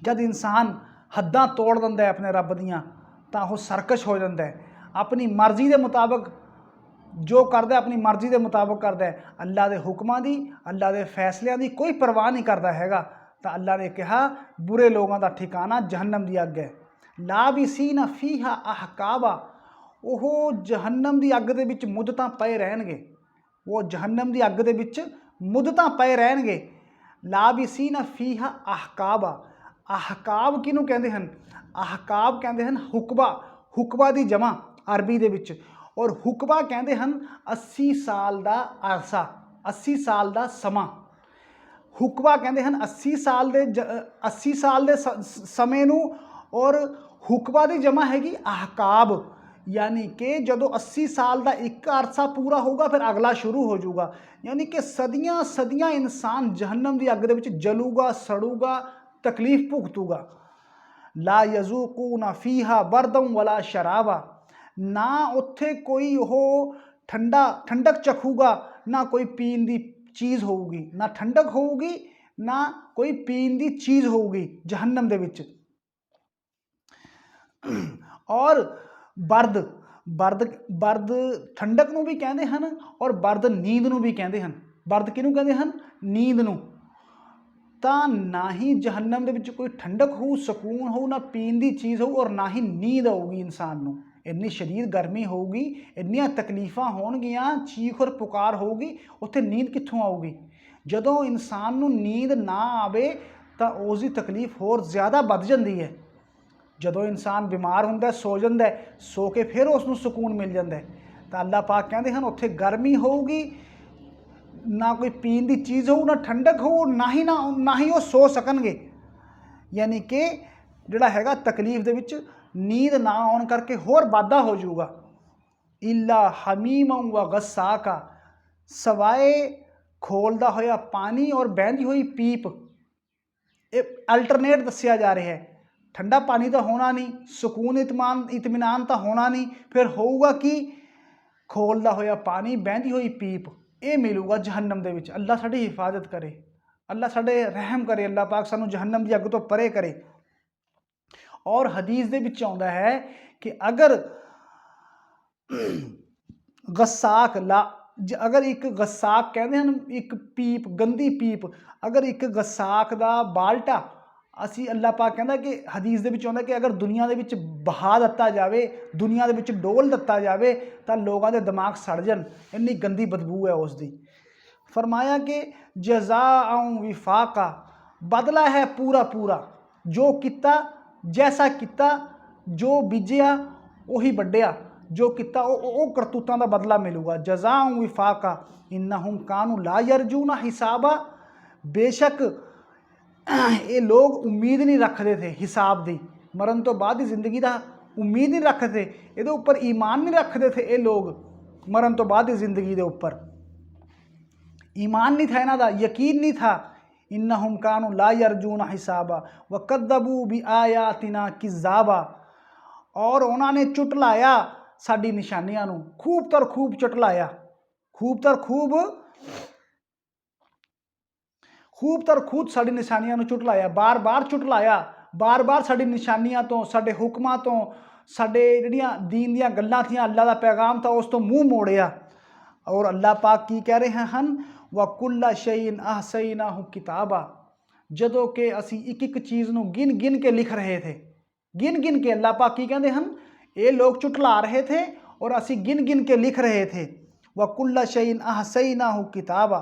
Speaker 1: जब इंसान हद्दां तोड़ दिंदा है अपने रब दियां, तो वह सरकश हो जाता है, अपनी मर्जी के मुताबिक जो करता है, अपनी मर्जी के मुताबिक करता है। अल्लाह के हुक्मां की, अल्लाह के फैसलों की कोई परवाह नहीं करता हैगा। तो अल्लाह ने कहा बुरे लोगों का ठिकाना जहन्नम की अग है। लाबिसीना फीहा अहकाबा, वो जहन्नम की अग दे विच मुद्दतां पए रहणगे, वो जहन्नम की अग दे विच ਮੁੱਦਤਾਂ ਪਏ ਰਹਿਣਗੇ। ਲਾਬਿਸੀਨਾ ਫੀਹਾ ਅਹਕਾਬਾ। ਅਹਕਾਬ ਕਿਹਨੂੰ ਕਹਿੰਦੇ ਹਨ? ਅਹਕਾਬ ਕਹਿੰਦੇ ਹਨ ਹੁਕਬਾ। ਹੁਕਬਾ ਦੀ ਜਮ੍ਹਾਂ ਅਰਬੀ ਦੇ ਵਿੱਚ, ਔਰ ਹੁਕਬਾ ਕਹਿੰਦੇ ਹਨ 80 ਸਾਲ ਦਾ ਅਰਸਾ, 80 ਸਾਲ ਦਾ ਸਮਾਂ। ਹੁਕਬਾ ਕਹਿੰਦੇ ਹਨ 80 ਸਾਲ ਦੇ ਸਮੇਂ ਨੂੰ, ਔਰ ਹੁਕਬਾ ਦੀ ਜਮ੍ਹਾਂ ਹੈਗੀ ਅਹਕਾਬ। यानी कि ਜਦੋਂ 80 ਸਾਲ ਦਾ ਇੱਕ ਅਰਸਾ ਪੂਰਾ ਹੋਊਗਾ ਫਿਰ ਅਗਲਾ ਸ਼ੁਰੂ ਹੋ ਜਾਊਗਾ। यानी कि ਸਦੀਆਂ ਸਦੀਆਂ ਇਨਸਾਨ ਜਹੰਨਮ ਦੀ ਅੱਗ ਦੇ ਵਿੱਚ ਜਲੂਗਾ, ਸੜੂਗਾ, ਤਕਲੀਫ ਭੁਗਤੂਗਾ। ਲਾ ਯਜ਼ੂਕੂਨਾ ਫੀਹਾ ਬਰਦਮ ਵਲਾ ਸ਼ਰਾਬਾ। ਨਾ ਉੱਥੇ ਕੋਈ ਉਹ ਠੰਡਕ ਚਖੂਗਾ, ਨਾ ਕੋਈ ਪੀਣ ਦੀ ਚੀਜ਼ ਹੋਊਗੀ, ਨਾ ਠੰਡਕ ਹੋਊਗੀ, ਨਾ ਕੋਈ ਪੀਣ ਦੀ ਚੀਜ਼ ਹੋਊਗੀ ਜਹੰਨਮ ਦੇ ਵਿੱਚ। ਔਰ ਬਰਦ ਠੰਡਕ ਨੂੰ ਵੀ ਕਹਿੰਦੇ ਹਨ, ਔਰ ਬਰਦ ਨੀਂਦ ਨੂੰ ਵੀ ਕਹਿੰਦੇ ਹਨ। ਬਰਦ ਕਿਹਨੂੰ ਕਹਿੰਦੇ ਹਨ? ਨੀਂਦ ਨੂੰ। ਤਾਂ ਨਾ ਹੀ ਜਹੰਨਮ ਦੇ ਵਿੱਚ ਕੋਈ ਠੰਡਕ ਹੋਊ, ਸਕੂਨ ਹੋਊ, ਨਾ ਪੀਣ ਦੀ ਚੀਜ਼ ਹੋਊ, ਔਰ ਨਾ ਹੀ ਨੀਂਦ ਆਊਗੀ ਇਨਸਾਨ ਨੂੰ। ਇੰਨੀ ਸ਼ਦੀਦ ਗਰਮੀ ਹੋਊਗੀ, ਇੰਨੀਆਂ ਤਕਲੀਫਾਂ ਹੋਣਗੀਆਂ, ਚੀਖ ਔਰ ਪੁਕਾਰ ਹੋਊਗੀ, ਉੱਥੇ ਨੀਂਦ ਕਿੱਥੋਂ ਆਊਗੀ? ਜਦੋਂ ਇਨਸਾਨ ਨੂੰ ਨੀਂਦ ਨਾ ਆਵੇ ਤਾਂ ਉਸ ਦੀ ਤਕਲੀਫ ਹੋਰ ਜ਼ਿਆਦਾ ਵੱਧ ਜਾਂਦੀ ਹੈ। ਜਦੋਂ ਇਨਸਾਨ ਬਿਮਾਰ ਹੁੰਦਾ, ਸੋ ਜਾਂਦਾ, ਸੋ ਕੇ ਫਿਰ ਉਸ ਨੂੰ ਸਕੂਨ ਮਿਲ ਜਾਂਦਾ। ਤਾਂ ਅੱਲਾਹ ਪਾਕ ਕਹਿੰਦੇ ਹਨ ਉੱਥੇ ਗਰਮੀ ਹੋਊਗੀ, ਨਾ ਕੋਈ ਪੀਣ ਦੀ ਚੀਜ਼ ਹੋਊ, ਨਾ ਠੰਡਕ ਹੋਊ, ਨਾ ਹੀ ਉਹ ਸੋ ਸਕਣਗੇ। ਯਾਨੀ ਕਿ ਜਿਹੜਾ ਹੈਗਾ ਤਕਲੀਫ ਦੇ ਵਿੱਚ ਨੀਂਦ ਨਾ ਆਉਣ ਕਰਕੇ ਹੋਰ ਵਾਧਾ ਹੋ ਜਾਊਗਾ। ਇੱਲਾ ਹਮੀਮਮ ਵ ਗਸਾਕਾ, ਸਵਾਏ ਖੋਲਦਾ ਹੋਇਆ ਪਾਣੀ ਔਰ ਬਹਿੰਦੀ ਹੋਈ ਪੀਪ। ਇਹ ਅਲਟਰਨੇਟ ਦੱਸਿਆ ਜਾ ਰਿਹਾ ਹੈ। ਠੰਡਾ ਪਾਣੀ ਤਾਂ ਹੋਣਾ ਨਹੀਂ, ਸਕੂਨ ਇਤਮਾਨਾਨ ਤਾਂ ਹੋਣਾ ਨਹੀਂ, ਫਿਰ ਹੋਊਗਾ ਕੀ? ਖੋਲਦਾ ਹੋਇਆ ਪਾਣੀ, ਬਹਿੰਦੀ ਹੋਈ ਪੀਪ, ਇਹ ਮਿਲੂਗਾ ਜਹੰਨਮ ਦੇ ਵਿੱਚ। ਅੱਲਾ ਸਾਡੀ ਹਿਫਾਜ਼ਤ ਕਰੇ, ਅੱਲਾ ਸਾਡੇ ਰਹਿਮ ਕਰੇ, ਅੱਲਾ ਪਾਕ ਸਾਨੂੰ ਜਹੰਨਮ ਦੀ ਅੱਗ ਤੋਂ ਪਰੇ ਕਰੇ। ਔਰ ਹਦੀਸ ਦੇ ਵਿੱਚ ਆਉਂਦਾ ਹੈ ਕਿ ਅਗਰ ਇੱਕ ਗਸਾਕ ਕਹਿੰਦੇ ਹਨ ਇੱਕ ਪੀਪ, ਗੰਦੀ ਪੀਪ, ਅਗਰ ਇੱਕ ਗਸਾਕ ਦਾ ਬਾਲਟਾ ਅਸੀਂ, ਅੱਲਾ ਪਾਕ ਕਹਿੰਦਾ ਕਿ ਹਦੀਸ ਦੇ ਵਿੱਚ ਆਉਂਦਾ ਕਿ ਅਗਰ ਦੁਨੀਆ ਦੇ ਵਿੱਚ ਬਹਾ ਦਿੱਤਾ ਜਾਵੇ, ਦੁਨੀਆ ਦੇ ਵਿੱਚ ਡੋਲ ਦਿੱਤਾ ਜਾਵੇ ਤਾਂ ਲੋਕਾਂ ਦੇ ਦਿਮਾਗ ਸੜ ਜਾਣ, ਇੰਨੀ ਗੰਦੀ ਬਦਬੂ ਹੈ ਉਸ ਦੀ। ਫਰਮਾਇਆ ਕਿ ਜਜ਼ਾਅ ਵਿਫਾਕਾ, ਬਦਲਾ ਹੈ ਪੂਰਾ ਪੂਰਾ, ਜੋ ਕੀਤਾ, ਜੈਸਾ ਕੀਤਾ, ਜੋ ਬੀਜਿਆ ਉਹੀ ਵੱਢਿਆ, ਜੋ ਕੀਤਾ ਉਹ ਕਰਤੂਤਾਂ ਦਾ ਬਦਲਾ ਮਿਲੂਗਾ। ਜਜ਼ਾਅ ਵਿਫਾਕਾ ਇन्नहुम कानू ला यरजूना हिसाबा। बेशक ये लोग उम्मीद नहीं रखते थे हिसाब की, मरण तो बाद ही जिंदगी का उम्मीद नहीं रखते, ये उपर ईमान नहीं रखते थे ये लोग, मरण तो बाद ही जिंदगी के उपर ईमान नहीं था, इन्हां दा यकीन नहीं था। इन्नहुम कानू ला यरजूना हिसाबा व कद्दबू भी आयातिना किज़ाबा। और उन्होंने चुटलाया साडी निशानियां नूं, खूब तर खूब चुटलाया, खूब तर खूब साडी निशानियां नूं चुटलाया, बार बार चुटलाया, बार बार साडी निशानियां तो, साडे हुक्मां तो, साडे जिहड़ियां दीन दीयां गल्लां थीआं, अल्लाह दा पैगाम था, उस तो मूँह मोड़िया। और अल्लाह पाक की कह रहे हैं व कुल्ला शैइन अहसैनाहु किताबा। जदों कि असी एक एक चीज़ नूं गिन गिन के लिख रहे थे, गिन गिन के, अल्लाह पाक की कहते हैं ये लोग चुटला रहे थे और असी गिन गिन के लिख रहे थे। व कुल्ला शैइन अहसैनाहु किताबा।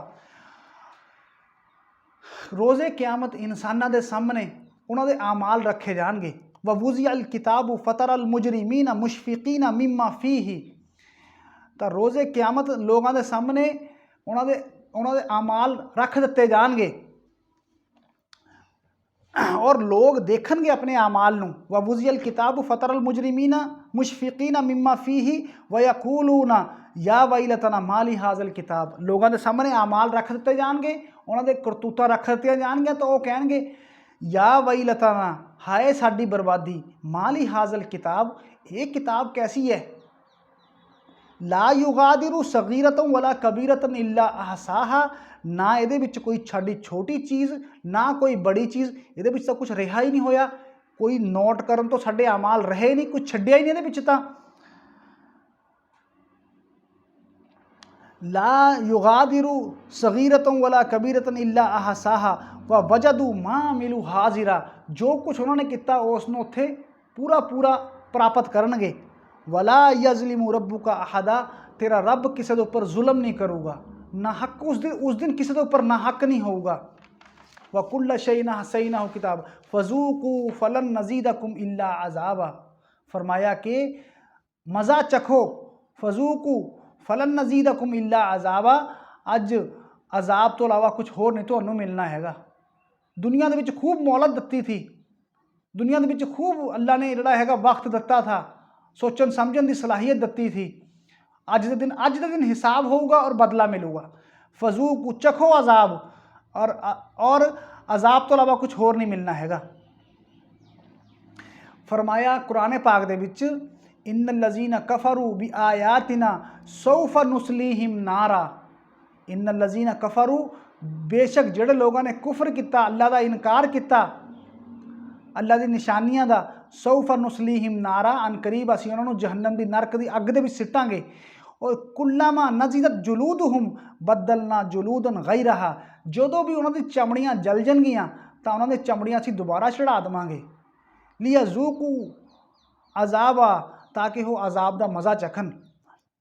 Speaker 1: रोज़े क़यामत इंसानां दे सामने उन्हां दे आमाल रखे जाएंगे। व वुज़िअल किताबु फतरल मुजरिमीना मुशफिकीना मिम्मा फीही। तो रोज़े क़यामत लोगों के सामने उन्हां दे आमाल रख दिते जाएंगे और लोग देखणगे अपने आमाल नूं। व वुज़िअल किताबु फतरल मुजरिमीना मुशफिकीना मिम्मा फीही व यकूलूना या वैलतना माली हाज़ल किताब। लोगों के सामने आमाल रख दिते जाएंगे, उन्होंने करतूता रख दित्तियां जाएंगियां, तो वह कहेंगे या वैलतना, हाय साडी बर्बादी, माली हाज़ल किताब, ये किताब कैसी है, ला युगादिरु सगीरतन वला कबीरतन इल्ला अहसाहा। ना ये कोई साडी छोटी चीज़ ना कोई बड़ी चीज़, ये तो कुछ रहा ही नहीं होया, कोई नोट करन तो साडे आमाल रहे नहीं, कुछ छड्डिया ही नहीं ये तां। ला युगादिरु सगीरतन वला कबीरतन इल्ला अहसाहा व वजदू मां मिलू हाजिरा। जो कुछ उन्होंने किया उसनों उत्थे पूरा पूरा प्राप्त करनगे। वला यज़लिमु रब्बुका अहदा, तेरा रब किसी के उपर जुल्म नहीं करूगा। ना हक उस दिन किसी के ऊपर ना हक नहीं होगा। वकुल्ल शैइन हसैनाहु किताब फजूकू फलन नजीदकुम इल्ला अजाबा। फरमाया कि मज़ा चखो, फजूकू फलन नजीदकुम इल्ला अजाबा, अज अजाब तो इलावा कुछ होर नहीं तुहानू मिलना हैगा। दुनिया दे विच खूब मोहलत दित्ती थी, दुनिया दे विच खूब अल्लाह ने जिहड़ा हैगा वक्त दिता था, सोचन समझन की सलाहियत दित्ती थी। अज दे दिन हिसाब होगा और बदला मिलूगा। फजूकू चखो अजाब, और अजाब तो इलावा कुछ होर नहीं मिलना हैगा। फरमाया कुरान पाक दे विच इन्नल लज़ीना कफरू बि आयातिना सौफ नुस्लीहिम नारा। इन्नल लज़ीना कफरू, बेशक जिहड़े लोगों ने कुफर किया, अल्लाह का इनकार किया, अल्लाह की निशानियां दा, सौफ नुस्लीहिम नारा, अन करीब असीं उन्हां नूं जहन्नम की नरक की अग दे विच सिटांगे। और कुल्लामा नज़ीदत जुलूदहुम बदलना जुलूदन गैरहा, जदों भी उन्हां दी चमड़ियां जल जाणगियां तां उन्हां दी चमड़ियां असीं दोबारा चढ़ा देवांगे। लियज़ूकू अजाबा, ताकि वो अजाब का मज़ा चखन।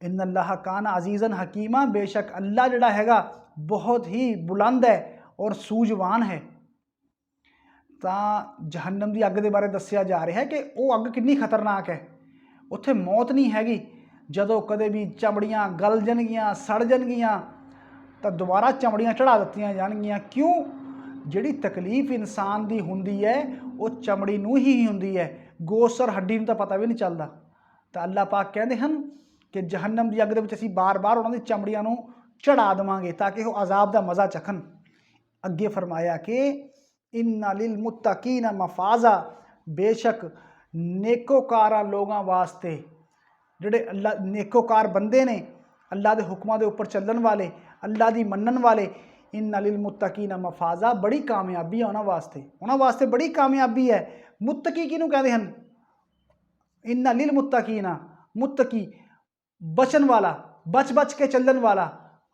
Speaker 1: इन्नल्लाह काना अजीज़न हकीमा, बेशक अल्लाह जिहड़ा हैगा बहुत ही बुलंद है और सूझवान है। ਤਾਂ जहन्नम की अग के बारे दसिया जा रहा है कि वो अग कितनी खतरनाक है। उत्थे मौत नहीं हैगी, जदों कदे भी चमड़ियां गल जाणगियां सड़ जाणगियां तो दोबारा चमड़ियां चढ़ा दित्तियां जाणगियां। क्यों? जिहड़ी तकलीफ इंसान की हुंदी है वो चमड़ी नूं ही हुंदी है, गोश्त और हड्डी नूं तां पता भी नहीं चलता। तो अल्लाह पाक कहते हैं कि जहन्नम की अग दे विच असीं बार बार उन्हां दी चमड़ियां नूं चढ़ा देवांगे ताकि वो अजाब का मज़ा चखन। अगे फरमाया कि इन्ना लिल मुत्तकीना मफाजा, बेशक नेकोकारा लोगों वास्ते, जिहड़े अल्लाह नेकोकार बंदे ने, अल्लाह के हुक्मां दे उपर चलण वाले, अल्लाह दी मनण वाले, इन्ना लिल मुत्तकीना मफाजा, बड़ी कामयाबी है उन्हां वास्ते बड़ी कामयाबी है। मुत्तकी किहनूं कहते हैं? इन्ना लिल मुत्तकीना, मुत्तकी बचन वाला, बच बच के चलण वाला।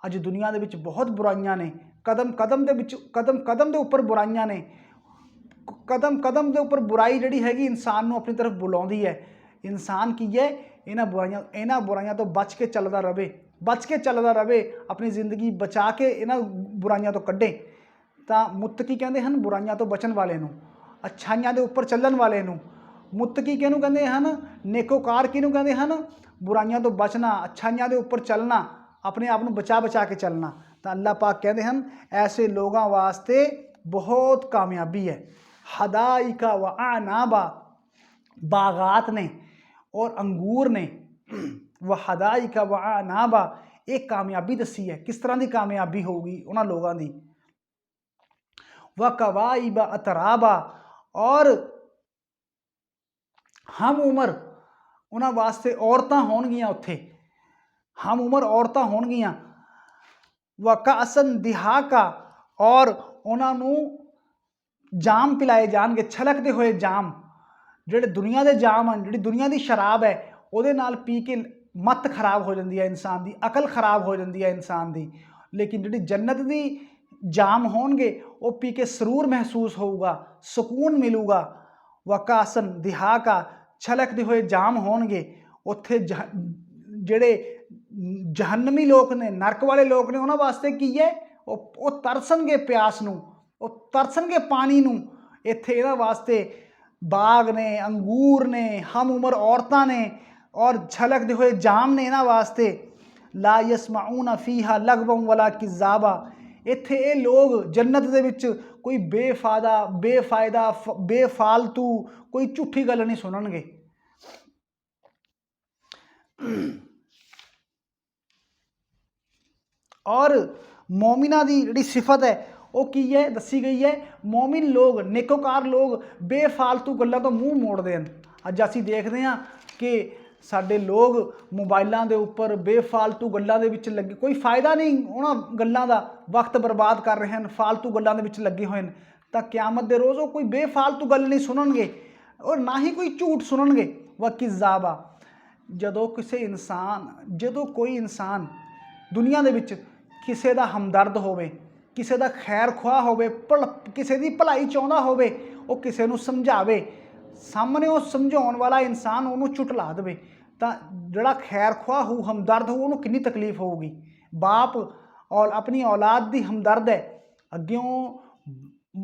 Speaker 1: अज दुनिया दे विच बहुत बुराइयां ने, कदम कदम दे उपर बुराइयां ने, कदम कदम दे उपर बुराई जिहड़ी हैगी इंसान नूं अपनी तरफ बुलाउंदी है। इंसान की है इन्हां बुराइयां तो बच के चलदा रहे, अपनी जिंदगी बचा के इन्हां बुराइयां तो कड्ढे। तां मुत्तकी कहंदे हन बुराइयां तो बचन वाले नूं, अच्छाइयां दे उपर चलण वाले नूं। मुत्तकी किहनूं कहंदे हन? नेकोकार किहनूं कहंदे हन? बुराइयां तो बचना, अच्छाइयां दे उपर चलना, अपने आप नूं बचा बचा के चलना। तो अल्लाह पाक कहते हैं ऐसे लोगों वास्ते बहुत कामयाबी है। हदाइका व आनाबा, बागात ने और अंगूर ने, व हदाइका व आनाबा, एक कामयाबी दसी है। किस तरह की कामयाबी होगी उन्हां लोगों की? व कवाइबा अतराबा, और हम उम्र उन्हां वास्ते औरतां होणगियां, उत्थे हम उम्र औरतां होणगियां। व कासन दिहाका, और उन्होंने जाम पिलाए जाएंगे, छलकते हुए जाम, जिहड़े दुनिया के जाम हैं, जिहड़ी दुनिया की शराब है उहदे नाल पी के मत खराब हो जाती है इंसान की, अकल खराब हो जाती है इंसान की। लेकिन जिहड़ी जन्नत की जाम होणगे वो पी के सरूर महसूस होगा, सुकून मिलूगा। व कासन दिहाका, छलकते हुए जाम होणगे। उत्थे जिहड़े जहन्नमी लोग ने, नरक वाले लोग ने, उन्होंने वास्ते की है? वो तरसणगे प्यास नूं, वो तरसणगे पानी नूं। इत्थे इन्हां वास्ते बाग ने, अंगूर ने, हम उम्र औरतां ने और छलकते हुए जाम ने इन्हां वास्ते। ला यस्माऊना फीहा लगवन वला किज़ाबा, इत्थे ये लोग जन्नत दे विच कोई बेफायदा बेफालतू कोई झूठी गल नहीं सुनणगे। और मोमिना की जिहड़ी सिफत है वो की है, दसी गई है। मोमिन लोग, नेकोकार लोग बेफालतू गल्लां तो मूँह मोड़ते हैं। अज असीं देखते हैं कि साडे लोग मोबाइलों के उपर बेफालतू गल्लां दे विच लगे, कोई फायदा नहीं उन्हां गल्लां दा, वक्त बर्बाद कर रहे हैं, फालतू गल्लां दे विच लगे हुए हैं। तो क्यामत दे रोज़ वो कोई बेफालतू गल नहीं सुनणगे और ना ही कोई झूठ सुनणगे। व किज़ाबा, जदों कोई इंसान दुनिया दे विच किसी का हमदर्द होवे, किसी का खैर खुआ होवे, किसी की भलाई चाहुंदा होवे, वो किसी नूं समझावे, सामने वो समझाउण वाला इंसान उन्होंने झुटला देवे, तो जिहड़ा खैर खुआ हो, हमदर्द हो, उन्होंने कितनी तकलीफ होगी। बाप ਔਰ ਆਪਣੀ ਔਲਾਦ ਦੀ ਹਮਦਰਦ ਹੈ, ਅੱਗਿਓਂ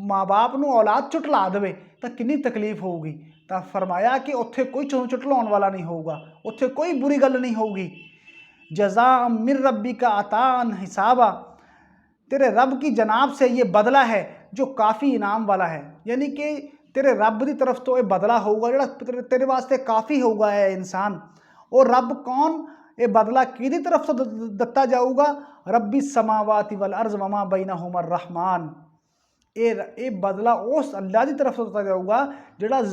Speaker 1: ਮਾਂ ਬਾਪ ਨੂੰ ਔਲਾਦ ਝੁਟਲਾ ਦੇਵੇ ਤਾਂ ਕਿੰਨੀ ਤਕਲੀਫ ਹੋਊਗੀ। ਤਾਂ ਫਰਮਾਇਆ ਕਿ ਉੱਥੇ ਕੋਈ ਝੁਟਲਾਉਣ ਵਾਲਾ ਨਹੀਂ ਹੋਊਗਾ, ਉੱਥੇ ਕੋਈ ਬੁਰੀ ਗੱਲ ਨਹੀਂ ਹੋਊਗੀ। जज़ा मिर रब्बी का अतान हिसाबा, तेरे रब की जनाब से ये बदला है जो काफ़ी इनाम वाला है। यानी कि तेरे रब की तरफ तो ये बदला होगा जो तेरे वास्ते काफ़ी होगा है इंसान। और रब कौन, ये बदला कि तरफ तो दत्ता जाऊगा, रब्बी समावाति वल अर्ज़ वमा बैनहुमा रहमान। ये बदला उस अल्लाह की तरफ तो दत्ता जाऊगा जिहड़ा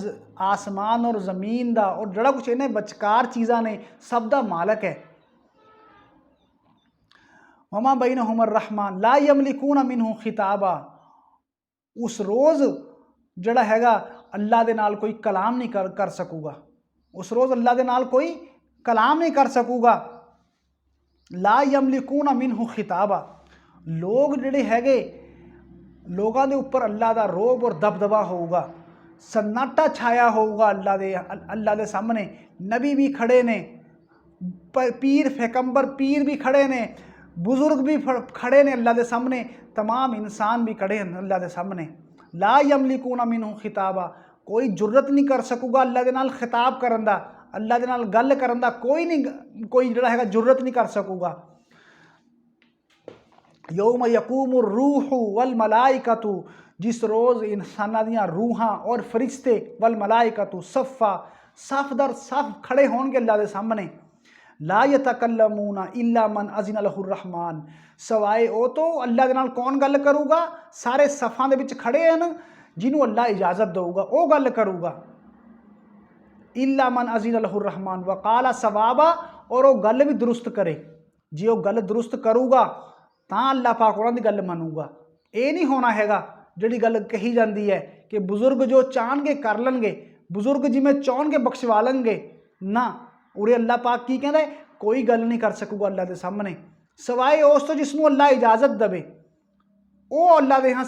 Speaker 1: आसमान और ज़मीन का और जिहड़ा कुछ इन्हें विचकार चीज़ां ने सब दा मालक है। वमा बैनहुमा रहमान ला यमलिकूना मिनहु खिताबा। उस रोज़ जिहड़ा हैगा अल्लाह दे नाल कोई कलाम नहीं कर सकूगा, उस रोज़ अल्लाह दे नाल कोई कलाम नहीं कर सकूगा। ला यमलिकूना मिनहु खिताबा। लोग जिहड़े हैगे, लोगों के उपर अल्लाह का रोब और दबदबा होगा, सन्नाटा छाया होगा अल्लाह के सामने। नबी भी खड़े ने, पीर पैगंबर पीर भी खड़े ने, बुजुर्ग भी खड़े ने अल्लाह के सामने, तमाम इंसान भी खड़े हैं अल्लाह के सामने। ला यमलिकूना मिनहु खिताबा। कोई जुर्रत नहीं कर सकूगा अल्लाह के नाल खिताब करन दा, अल्लाह के नाल गल करन दा कोई जिहड़ा हैगा जुर्रत नहीं कर सकूगा। यौम यकूमु रूहु वल मलाइकतु। जिस रोज़ इंसानां दियां रूहां और फरिश्ते वल मलाइकतु सफ़ा, सफ़ दर सफ़ खड़े होणगे अल्लाह के सामने। ला यतकल्लमूना इल्ला मन अज़िन लहुर रहमान। सवाए वो तो अल्लाह के नाल कौन गल करूगा, सारे सफ़ां दे विच खड़े हैं जिन्हों अल्लाह इजाज़त देगा वो गल करूगा। इल्ला मन अज़िन लहुर रहमान वकाला सवाबा। और वो गल भी दुरुस्त करे, जे वो गल दुरुस्त करूगा तां अल्लाह पाक उन्हां दी गल मनूगा। ये नहीं होना हैगा जिहड़ी गल कही जाती है कि बुजुर्ग जो चाहणगे कर लणगे, बुजुर्ग जिवें चाहणगे बख्शवा लणगे ना। उरे अल्लाह पाक की कहता है, कोई गल नहीं कर सकूगा अल्लाह के सामने सवाए उस तो जिसनों अल्लाह इजाज़त देवे। वो अल्लाह के यहाँ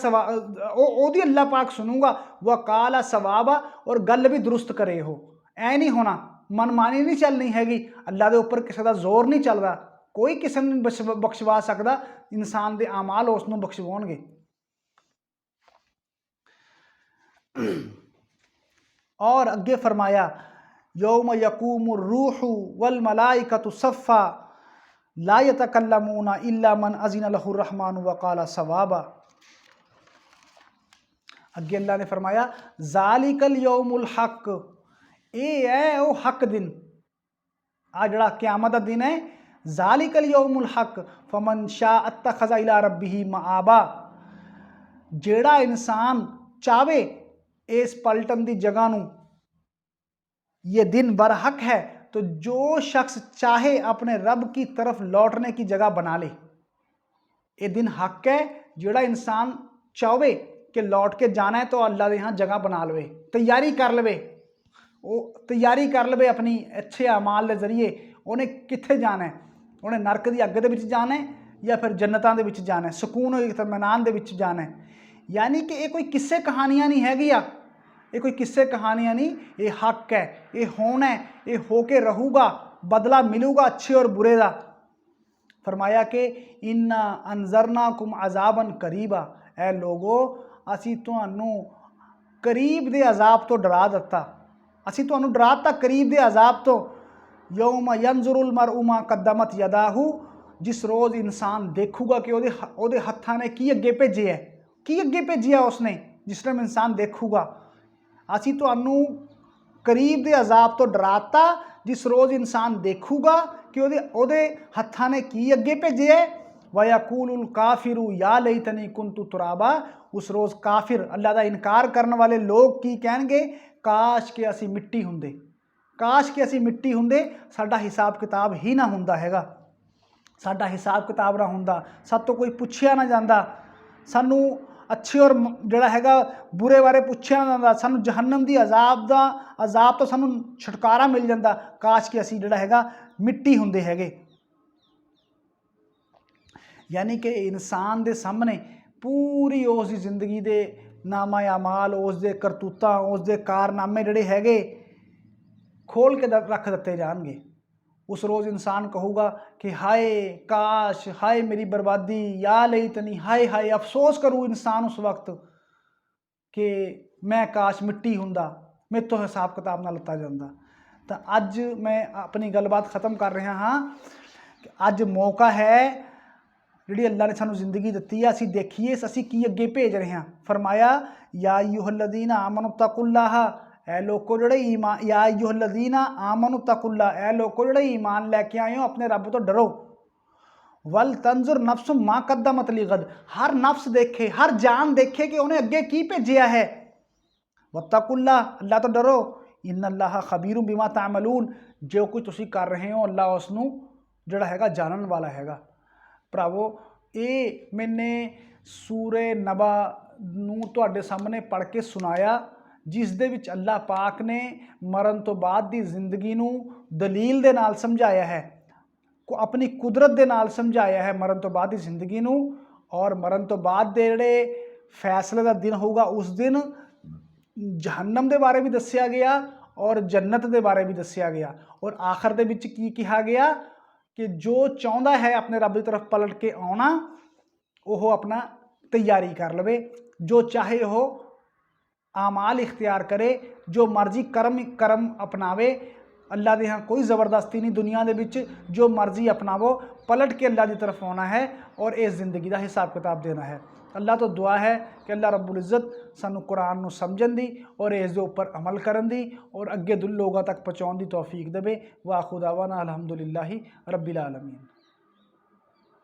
Speaker 1: ओदी अल्लाह पाक सुनूगा। वकाला सवाबा। और गल भी दुरुस्त करे हो। ऐ नहीं होना, मनमानी नहीं चलनी हैगी, अल्लाह के उपर किसी का जोर नहीं चलता, कोई किसी ने बख्शवा सकता, इंसान के आमाल उसनों बख्शवाउणगे। और अगे फरमाया यौम यकूमु रूहु वल मलाइकतु सफ़ा ला यतकल्लमूना इल्ला मन अज़िन लहुर रहमान वकाला सवाबा। अगे अल्लाह ने फरमाया ज़ालिकल यौमुल हक। ये है वो हक दिन, आ जड़ा क़यामत दा दिन है। ज़ालिकल यौमुल हक फमन शाअ अत्तखज़ इला रब्बिही मआबा। जेड़ा इंसान चाहे इस पलटन की जगह नूं, ये दिन बरहक है, तो जो शख्स चाहे अपने रब की तरफ लौटने की जगह बना ले। ये दिन हक है, जोड़ा इंसान चाहे कि लौट के जाना है तो अल्लाह के यहाँ जगह बना लवे, तैयारी कर लवे, वो तैयारी कर लवे अपनी अच्छे अमाल के जरिए। उन्हें कित्थे जाना है, उन्हें नरक की अग दे विच जाना है या फिर जन्नतां दे विच जाना है, सुकून और इत्मीनान दे विच जाना है। यानी कि ये कोई किस्से कहानियां नहीं हैगियां, ये कोई किस्से कहानियां नहीं, ये हक है, ये होना है, ये होके रहूगा, बदला मिलूगा अच्छे और बुरे का। फरमाया कि इन्ना अनज़रनाकुम अज़ाबन करीबा। ए लोगो असी तुहानू करीब दे अजाब तो डरा दिता, असी तुहानू डराता करीब दे अजाब तो। यौम यंजुरुल मरउ मा कद्दमत यदाहू। जिस रोज़ इंसान देखूगा कि ओदे हत्थां ने की अगे भेजे है, की अगे भेजिया उसने, जिस टाइम इंसान देखूगा। असी तुहानू करीब दे अजाब तो डराता जिस रोज़ इंसान देखूगा कि ओदे हत्थां ने की अगे भेजे है। वयकूलुल काफिरु या लैतनी कुन्तु तुराबा। उस रोज़ काफिर अल्लाह का इनकार करने वाले लोग की कहणगे, काश कि असी मिट्टी हुंदे, काश कि असी मिट्टी हुंदे, साडा हिसाब किताब ही ना हुंदा हैगा, साडा हिसाब किताब ना हुंदा, साड तो कोई पुछया ना जांदा, सानू अच्छे और जिहड़ा हैगा बुरे बारे पुछया ना जांदा, सानू जहन्नम दी अजाब तो सानू छुटकारा मिल जांदा। काश कि असी जिहड़ा हैगा मिट्टी हुंदे हैगे। यानी कि इंसान दे सामने पूरी उसकी जिंदगी दे नामा अमाल, उसके करतूतां, उसके कारनामे जिहड़े हैगे खोल के रख दिते जाएंगे। उस रोज़ इंसान कहूगा कि हाय काश, हाय मेरी बर्बादी, या लैतनी, हाय हाय अफसोस करूँ इंसान उस वक्त कि मैं काश मिट्टी हुंदा, मेरे तो हिसाब किताब ना लता जांदा। तो अज मैं अपनी गलबात ख़त्म कर रहा हाँ कि अज मौका है जिहड़ी अल्लाह ने सानू जिंदगी दी है, असीं देखिए असीं की अगे भेज रहे हैं। फरमाया या अय्युहल्लज़ीना आमनु तकुल्लाह, ए लोगो जिहड़े ईमान, या अय्युहल्लज़ीना आमनु तकुल्लाह, ए लोगो जिहड़े ईमान लैके आए हो अपने रब तो डरो। वल तंजुर नफ्स मा कद्दमत लिगद, हर नफ्स देखे, हर जान देखे कि उन्हें अगे की भेजिया है। वत्तकुल्लाह, अल्लाह तो डरो। इन्नल्लाह खबीरुम बिमा तामलून, जो कुछ तुसीं कर रहे हो अल्लाह उसनू जिहड़ा हैगा जानन वाला हैगा। भरावो ये मैंने सूरे नबा नूं तुहाडे सामने पढ़ के सुनाया, जिस दे विच अल्लाह पाक ने मरण तो बाद दी जिंदगी नूं दलील दे नाल समझाया है, को अपनी कुदरत दे नाल समझाया है मरण तो बाद दी जिंदगी नूं। और मरण तो बाद दे जिहड़े फैसले दा दिन होगा उस दिन जहन्नम दे बारे भी दस्सिया गया और जन्नत दे बारे भी दस्सिया गया। और आखिर दे विच की कहा गया कि जो चाहुंदा है अपने रब की तरफ पलट के आना, वह अपना तैयारी कर लवे। जो चाहे हो आमाल इख्तियार करे, जो मर्जी करम अपनावे। अल्लाह दे यहाँ कोई ज़बरदस्ती नहीं दुनिया दे विच, जो मर्जी अपनावो, पलट के अल्लाह की तरफ आना है और इस ज़िंदगी का हिसाब किताब देना है। अल्लाह तो दुआ है कि अल्लाह रब्बुल इज़्ज़त सानू कुरान नू समझन दी और इस दे उपर अमल करन दी और अगे लोगों तक पहुँचाउण दी तौफीक देवे। व आखिरु दावाना अल्हम्दुलिल्लाहि रब्बिल आलमीन।